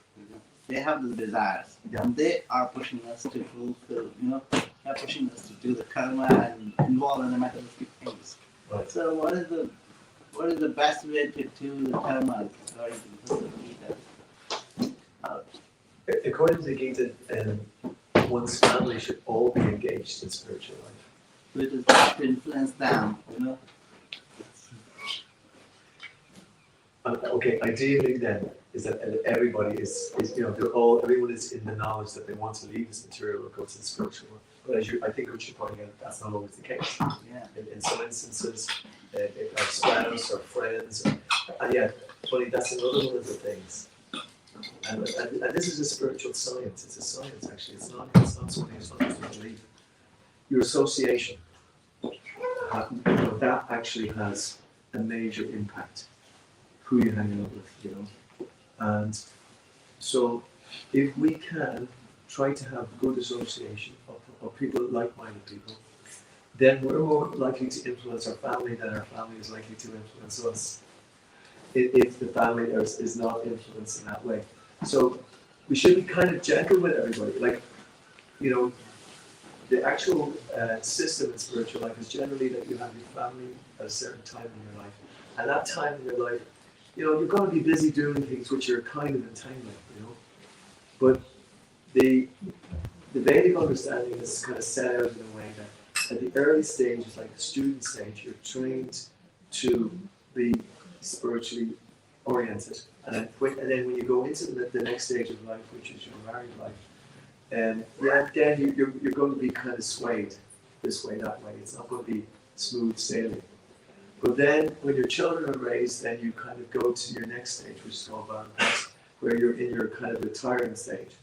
They have the desires, and they are pushing us to fulfill. They're pushing us to do the karma and involve in the materialistic things. Right. So what is the best way to do the karma according to the Gita? According to the Gita, one's family should all be engaged in spiritual life. So it is to influence them, Okay, ideally then is that everybody is everyone is in the knowledge that they want to leave this material or go to the spiritual world. But I think what you're pointing out, that's not always the case. Yeah. In some instances, our spouse or friends, and funny, that's another one of the things. And this is a spiritual science. It's a science actually. It's not something it's not just a belief. Your association, that actually has a major impact. Who you're hanging out with, And so, if we can try to have good association of people, like-minded people, then we're more likely to influence our family than our family is likely to influence us. If the family is not influenced in that way. So, we should be kind of gentle with everybody. Like, the actual system in spiritual life is generally that you have your family at a certain time in your life. And that time in your life, you're going to be busy doing things which you're kind of entangled, But the Vedic understanding is kind of set out in a way that at the early stages, like the student stage, you're trained to be spiritually oriented. And then when you go into the next stage of life, which is your married life, then you're going to be kind of swayed this way, that way. It's not going to be smooth sailing. But then, when your children are raised, then you kind of go to your next stage, which is called Dandavat, where you're in your kind of retiring stage.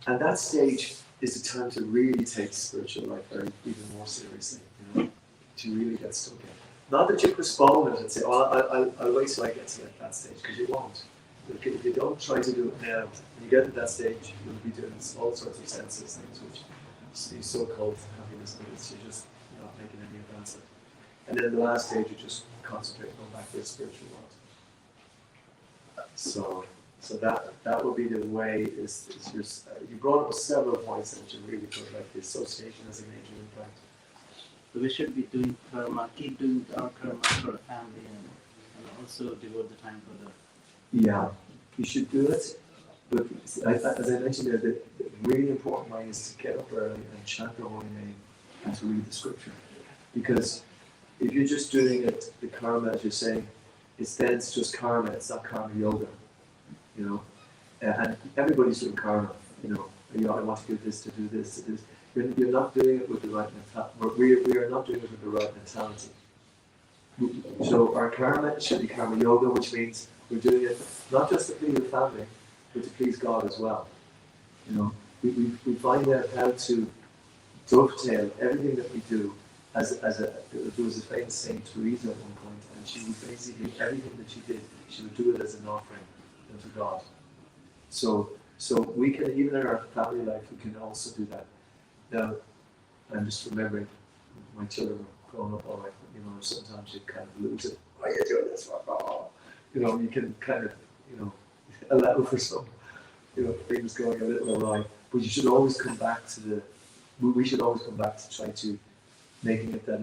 And that stage is the time to really take spiritual life even more seriously, to really get stuck in. Not that you postpone it and say, I'll wait till I get to that stage, because you won't. If you don't try to do it now, when you get to that stage, you'll be doing all sorts of senseless things, which these so-called happiness needs, you're just not making any advance. And then the last stage, you just concentrate on going back to the spiritual world. So that would be the way. You brought up several points that you really put, like the association has a major impact. So we should be doing karma, keep doing our karma for the family, and also devote the time for the. Yeah, you should do it. But as I mentioned there, the really important way is to get up early and chant the holy name and to read the scripture. Because if you're just doing it, the karma, as you're saying, it's just karma, it's not karma yoga, you know. And everybody's doing karma, you know. I want to do this, to do this, to do this. You're not doing it with the right mentality. We are not doing it with the right mentality. So our karma should be karma yoga, which means we're doing it not just to please the family, but to please God as well. You know, we find out how to dovetail everything that we do there was a famous Saint Teresa at one point, and she would basically, everything that she did, she would do it as an offering unto God. So we can, even in our family life, we can also do that. Now, I'm just remembering my children were growing up all right, you know, sometimes you kind of lose it. Why are you doing this? Oh. You know, you can kind of, you know, allow for some, you know, things going a little awry. But you should always come back to we should always come back to try to making it that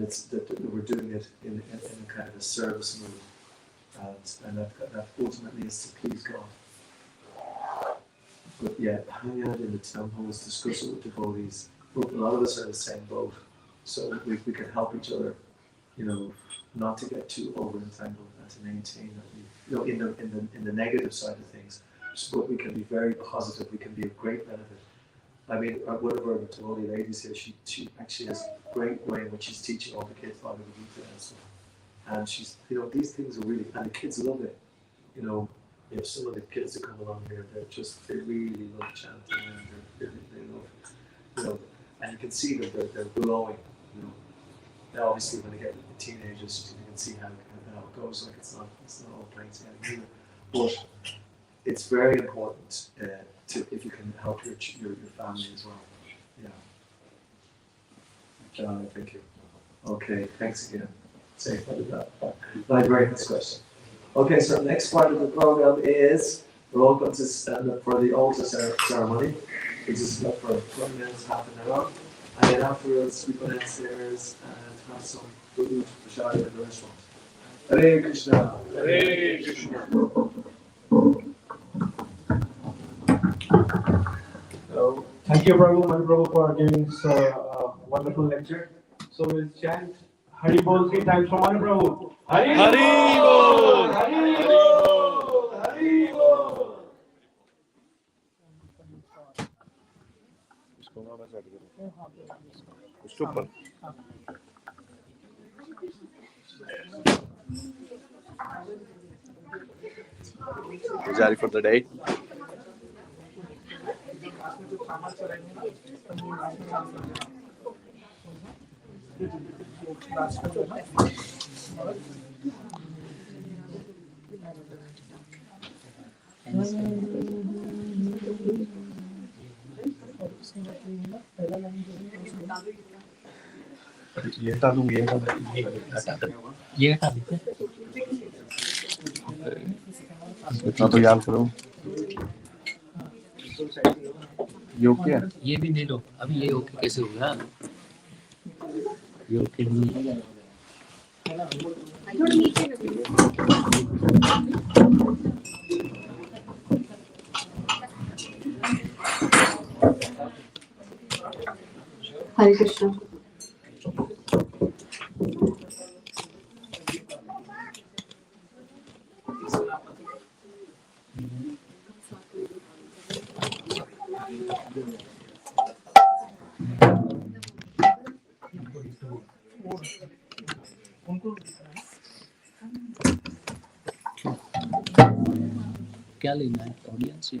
we're doing it in a kind of a service mood, and that ultimately is to please God. But yeah, hang out in the temples, discuss it with devotees. A lot of us are in the same boat, so we can help each other, you know, not to get too over entangled and to maintain that we, you know, in the negative side of things. But we can be very positive. We can be of great benefit. I mean, one of our devotee ladies here, she actually has a great way in which she's teaching all the kids Bhagavad Gita and stuff. And she's, you know, these things are really, and the kids love it. You know, some of the kids that come along here, they really love chanting, and they love, you know, and you can see that they're glowing. You know, now obviously when they get the teenagers, you can see how it goes. Like it's not all plain sailing either. But it's very important if you can help your family as well. Yeah. John, thank you. Okay, thanks again. Say that. My very next question. Okay, so the next part of the program is we're all going to stand up for the altar ceremony, which is up for 20 minutes, half an hour. And then afterwards, we go downstairs and have some food, prasadam in the restaurant. Hare Krishna. Hare Krishna. So, thank you, Prabhu, Manu Prabhu, for giving this wonderful lecture. So we'll chant Hari Bol 3 times for Manu Prabhu. Hari Bol! Hari Bol! Hari Bol! Super. Jari for the day. ये हटा दूंगी ये हटा दीजिए इतना तो याद करो ये ओके है ये भी ले लो अभी ये ओके कैसे होगा ये ओके नहीं Hare Krishna. क्या लेना है ऑडियंस या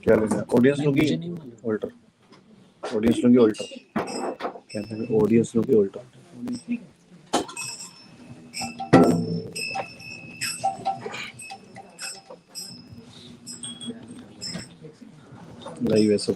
क्या लेना है ऑडियंस लोगी ऑल्टर ऑडियंस लोगी ऑल्टर कहते हैं ऑडियंस लोगी ऑल्टर नहीं वैसे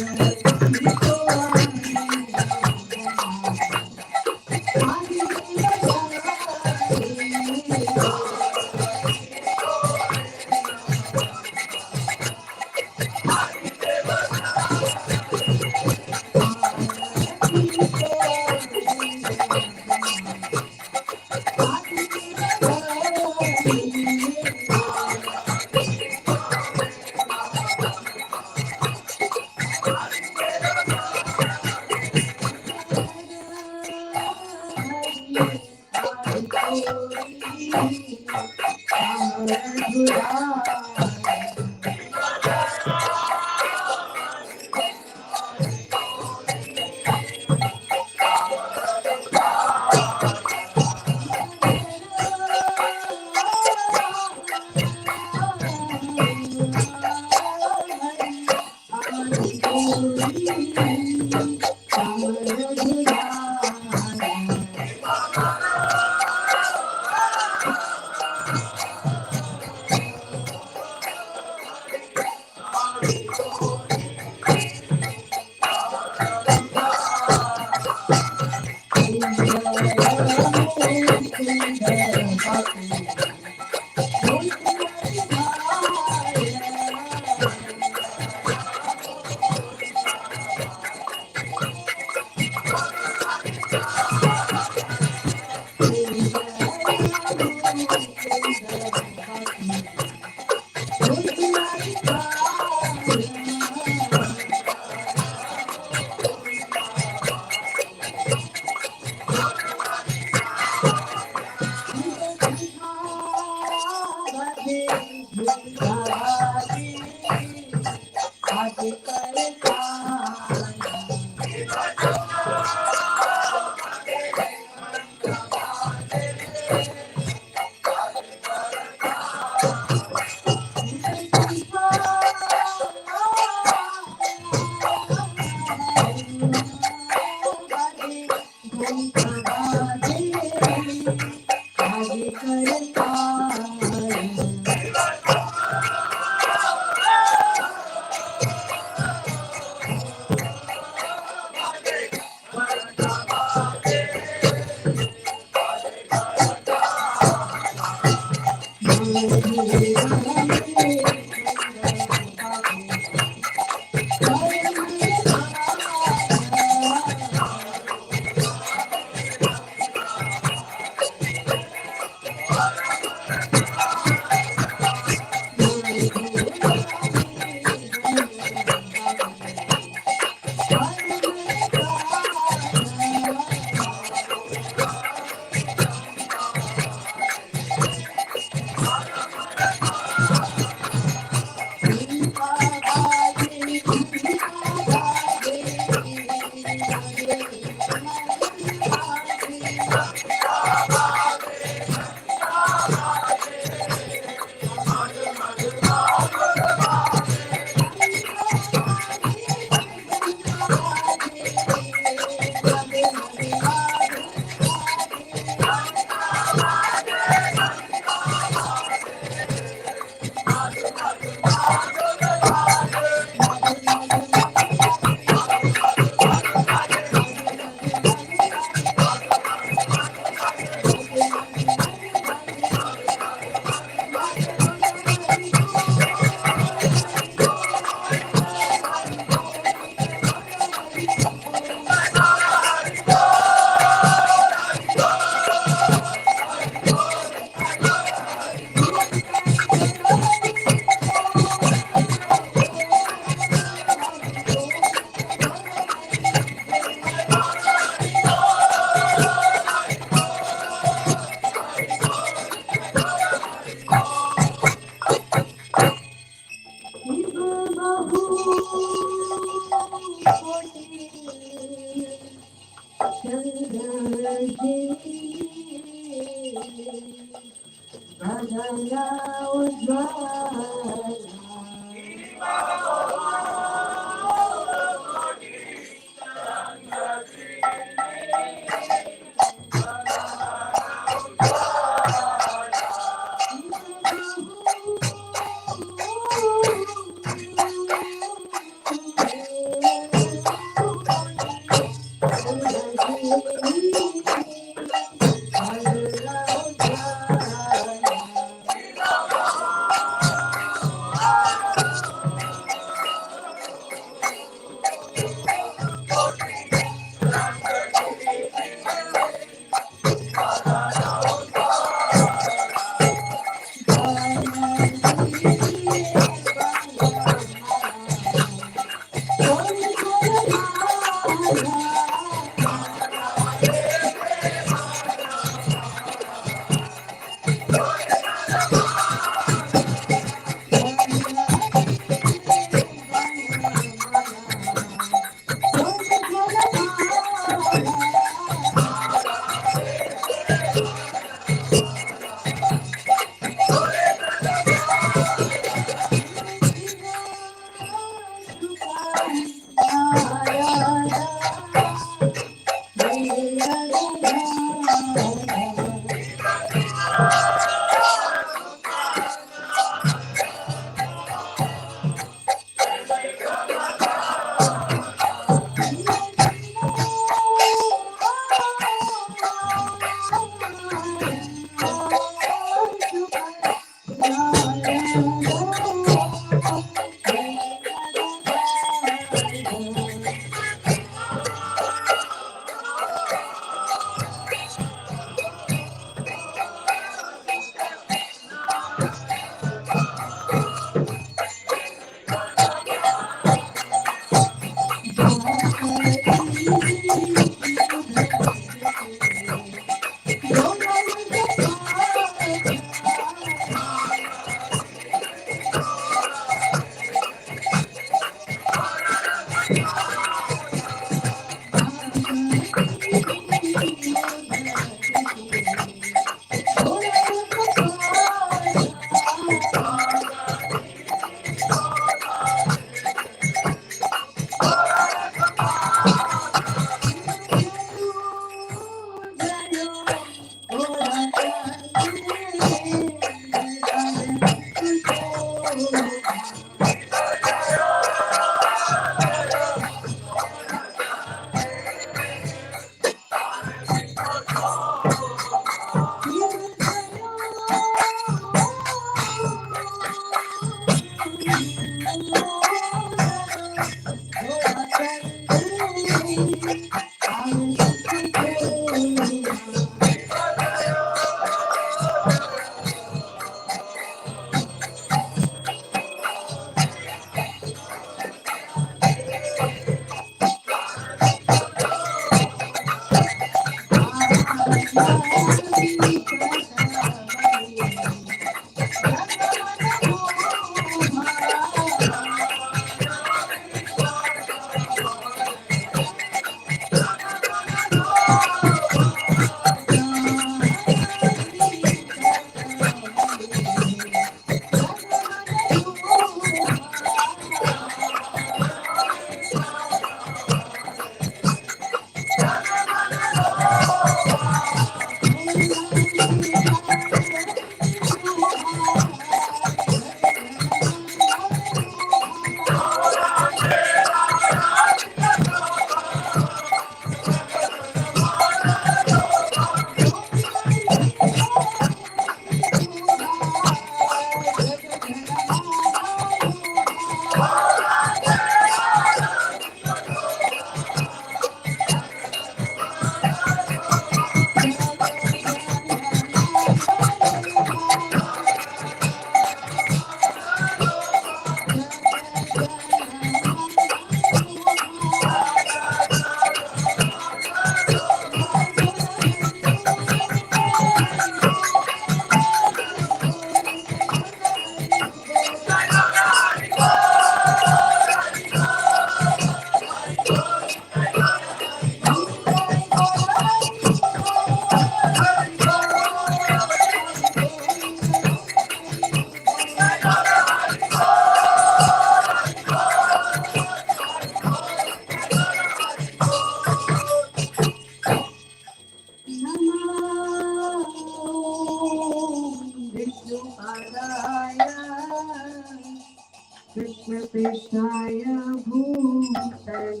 Krishna Krishnaya Bhutale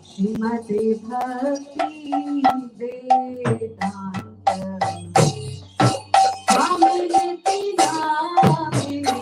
Shrimati Bhakti Vedanta Swamiti Namini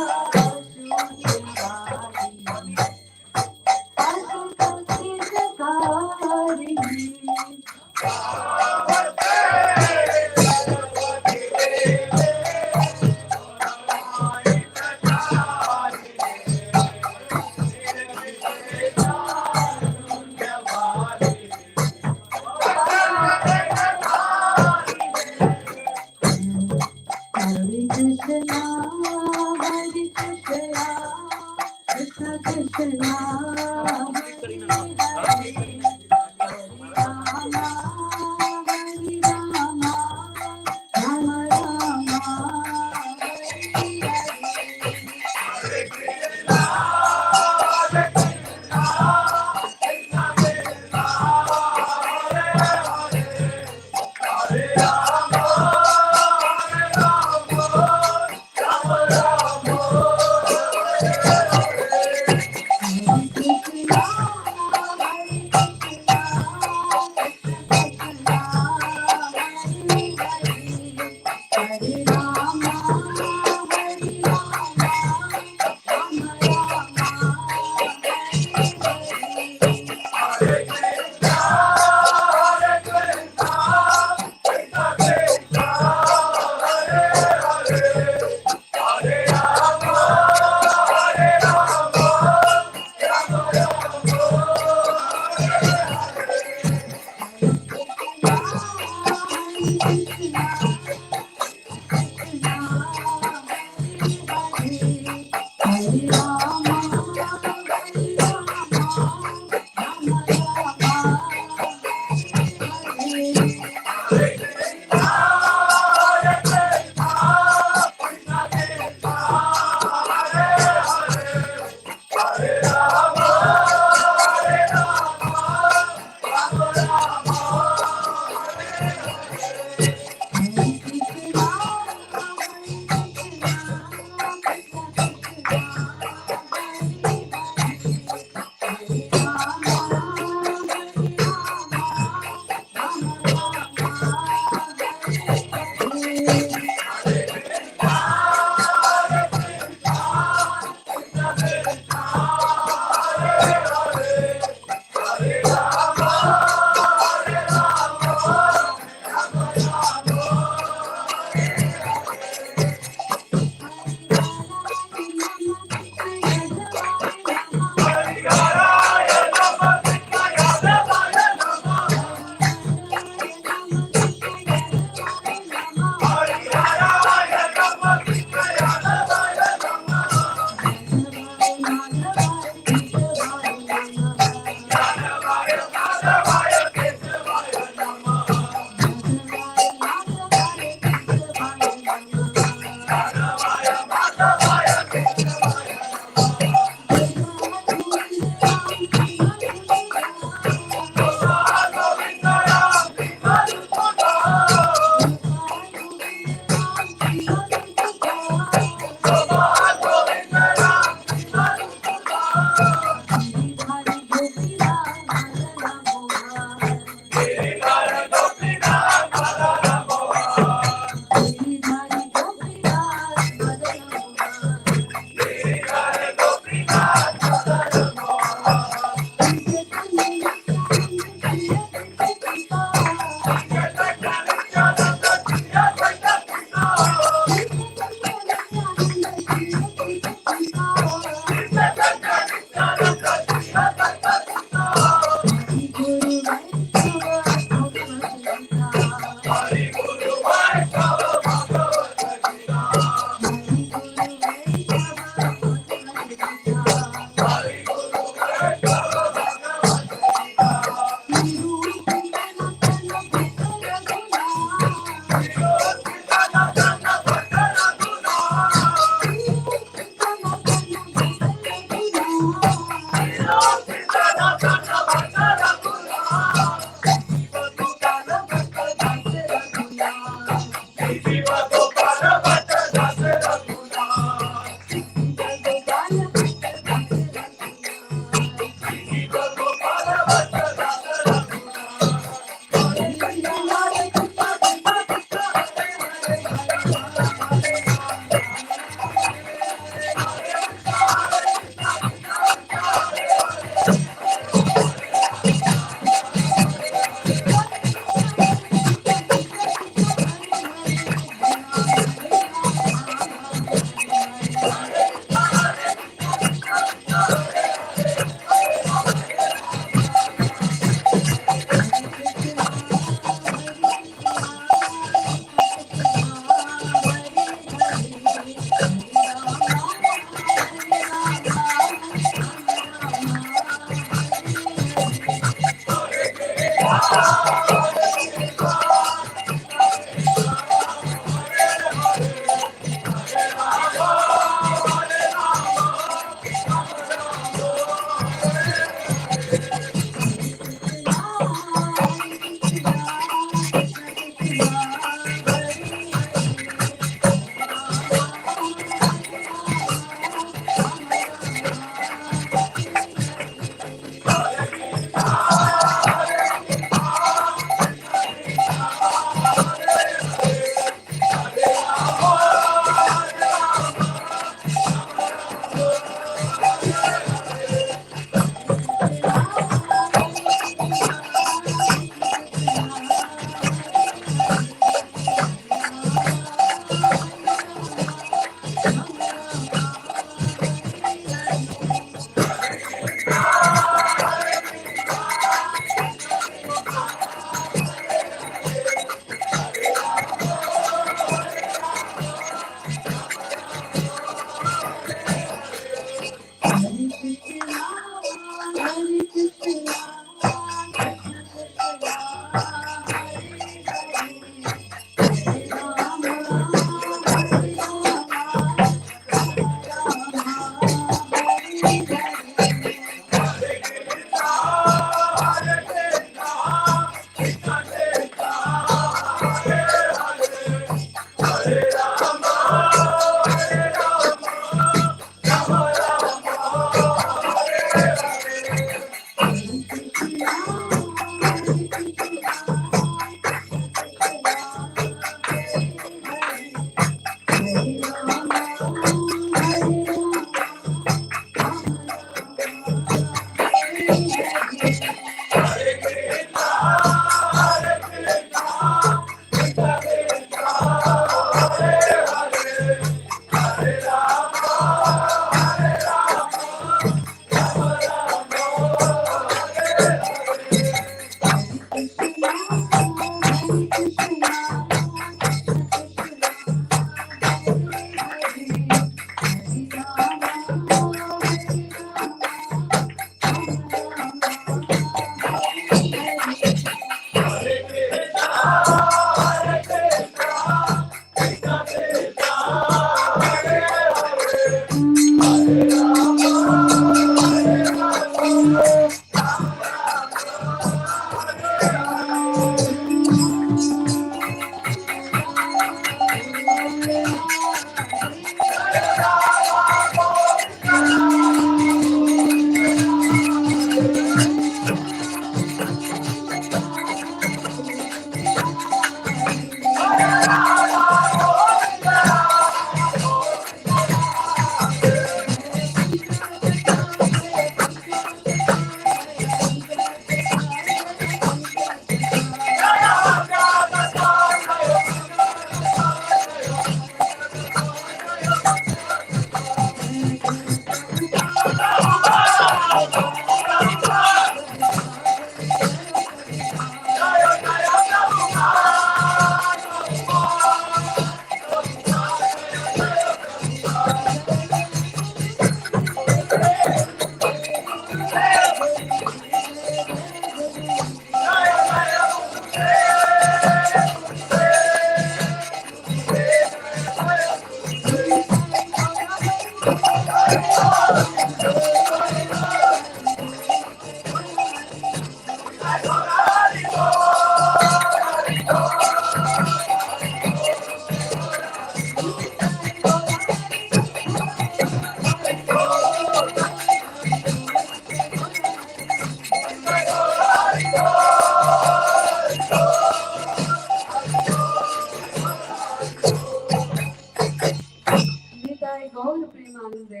Gaur Premanande.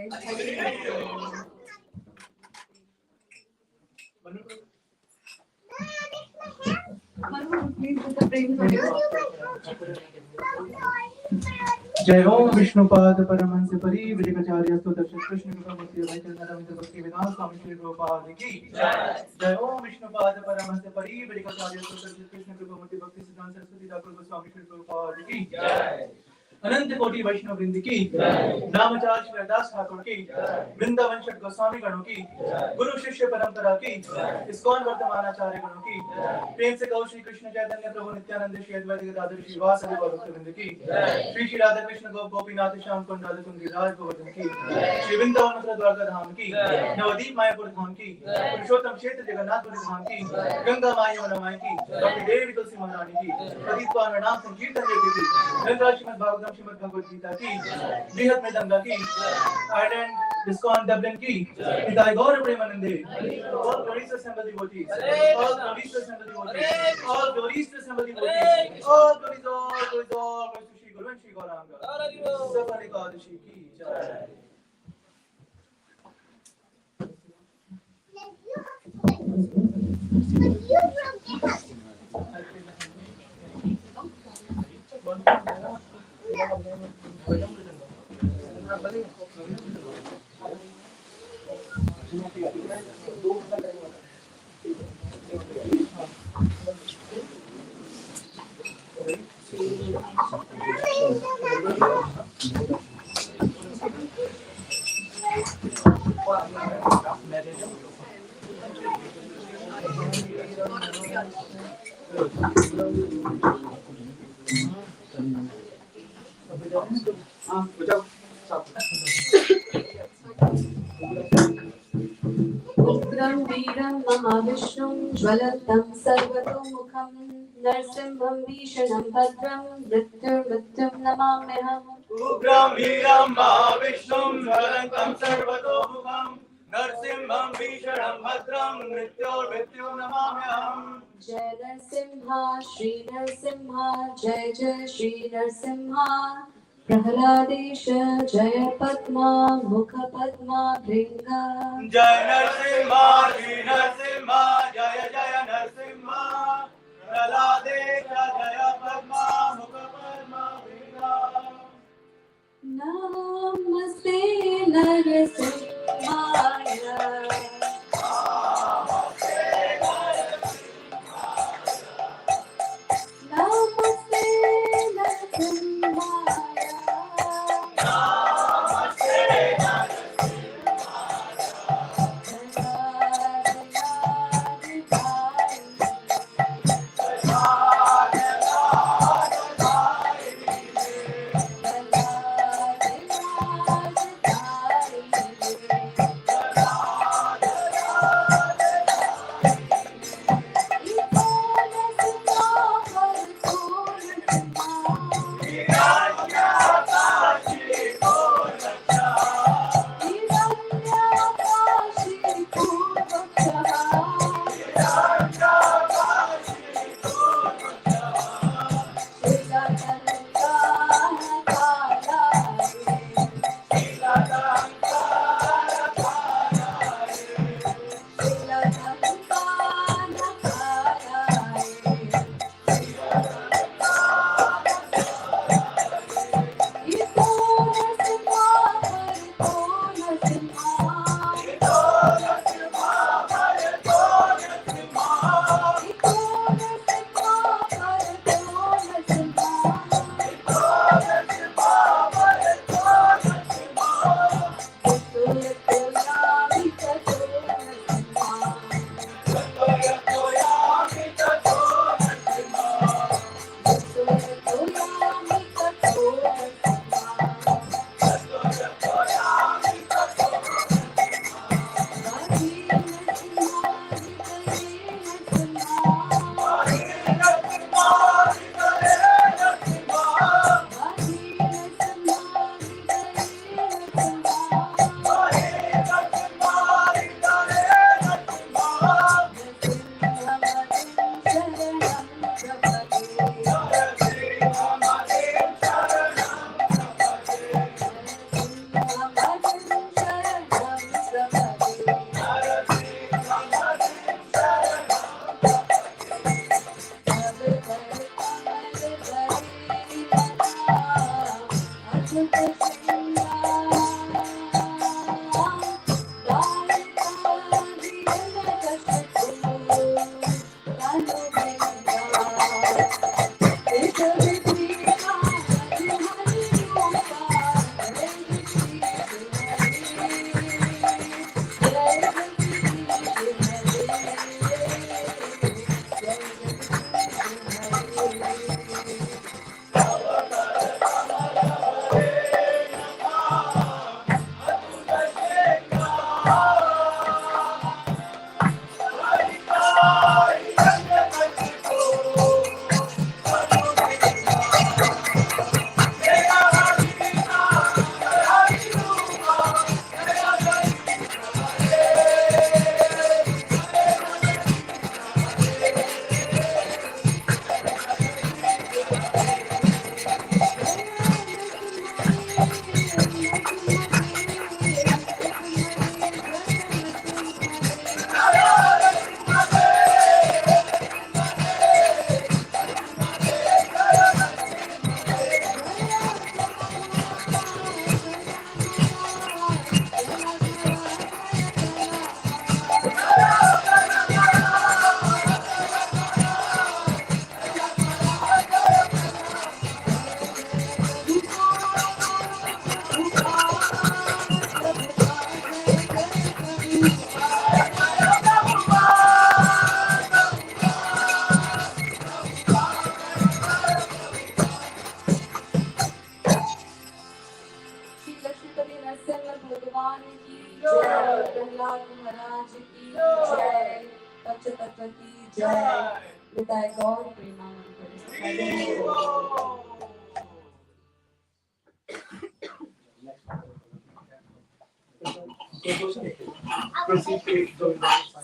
Manu, please do the praying for you. जय ओम विष्णुपाद परमहंस परिव्राजकाचार्य स्तोत्र कृष्ण कृपा भक्ति वैचरणारविंद भक्ति विधान स्वामी श्री प्रभुपाद की जय ओम विष्णुपाद परमहंस परिव्राजकाचार्य स्तोत्र कृष्ण कृपा भक्ति सिद्धांत सरस्वती ठाकुर गोस्वामी श्री प्रभुपाद की जय अनंत कोटि वैष्णव वृंद की नामचार श्री दास ठाकुर की वृंदावन षट गोस्वामी गणों की गुरु शिष्य परंपरा की इस्कॉन वर्तमान आचार्य गणों की प्रेम से कहो श्री कृष्ण चैतन्य प्रभु नित्यानंद श्री अद्वैत गदाधर श्रीवासदि भक्त वृंद की श्री श्री राधा कृष्ण गोपीनाथ श्याम कुंड राधा कुंड राज गोवर्धन की श्री वृंदावन मथुरा द्वारका धाम की नवदीप मायापुर धाम की पुरुषोत्तम क्षेत्र जगन्नाथपुरी धाम की गंगा माई यमुना माई की भक्ति देवी तुलसी महारानी की प्रदीप पावन नाम संकीर्तन देवी की ग्रंथ श्रीमद् भागवतम श्रीमद् भगवद गीता की बृहद में दंगा की आइलैंड Iskcon Dublin की निताय गौर प्रेमानंदे all glories to assemble devotees all glories to assemble devotees all glories to assemble devotees all glories to Shri Guru and Shri Gauranga Saphala Ekadashi की जय उग्रं वीरं महाविष्णुं ज्वलन्तं सर्वतोमुखं नरसिंहं भीषणं भद्रं मृत्युर्मृत्युं नमाम्यहम् उग्रं वीरं महाविष्णुं ज्वलन्तं सर्वतोमुखं नरसिंहं भीषणं भद्रं मृत्योर्मृत्युं नमाम्यहम् जय नरसिंहा श्री नरसिंहा जय जय श्री नरसिंहा प्रहलादेश जय पद्मा मुख पद्मा भृंगा जय नरसिंहा श्री नरसिंहा जय जय नरसिंहा प्रहलादेश जय पद्मा मुख पद्मा भृंगा नमस्ते नरसिंहाय नमस्ते नरसिंहाय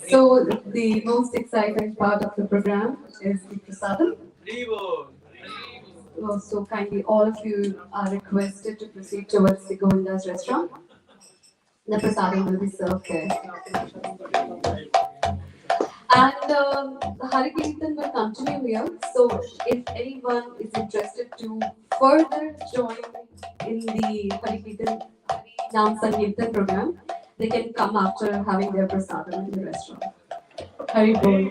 So the most exciting part of the program is the Prasadam. So kindly all of you are requested to proceed towards the Govinda's restaurant. The Prasadam will be served there. And the Hare Kirtan will continue here. So if anyone is interested to further join in the Hare Kirtan Nam Sankirtan program, they can come after having their prasadam in the restaurant. Hari Bol.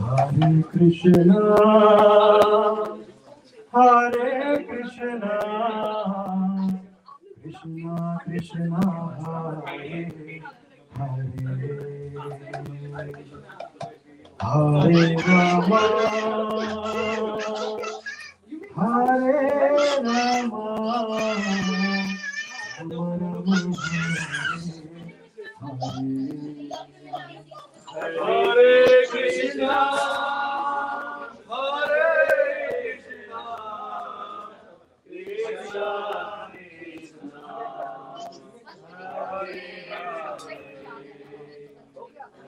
Hare Krishna, Hare Krishna, Krishna Krishna, Hare Hare, Hare Rama, Hare Rama, Rama Rama, Hare Krishna, Hare Krishna, Krishna Krishna, Hare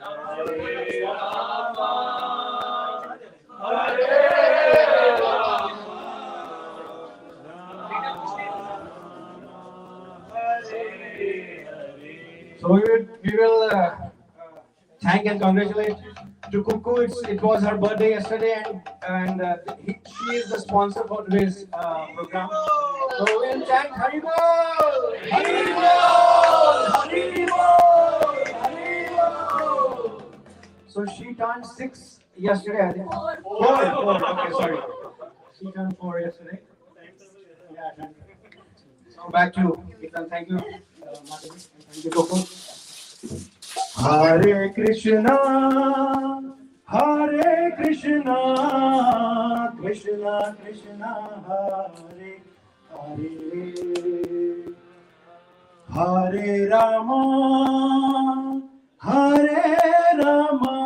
Hare Rama, Hare Rama. So we will thank and congratulate to Kuku. It was her birthday yesterday, and she is the sponsor for today's program. So we'll chant Hari Bol, Hari Bol, Hari Bol, Hari Bol. So she turned 6 yesterday, I think. Four. Okay, sorry. She turned 4 yesterday. Yeah, thank you. So back to Kirtan. Thank you, Mataji. Thank you, Kuku. Hare Krishna, Hare Krishna, Krishna Krishna, Hare Hare, Hare Rama, Hare Rama,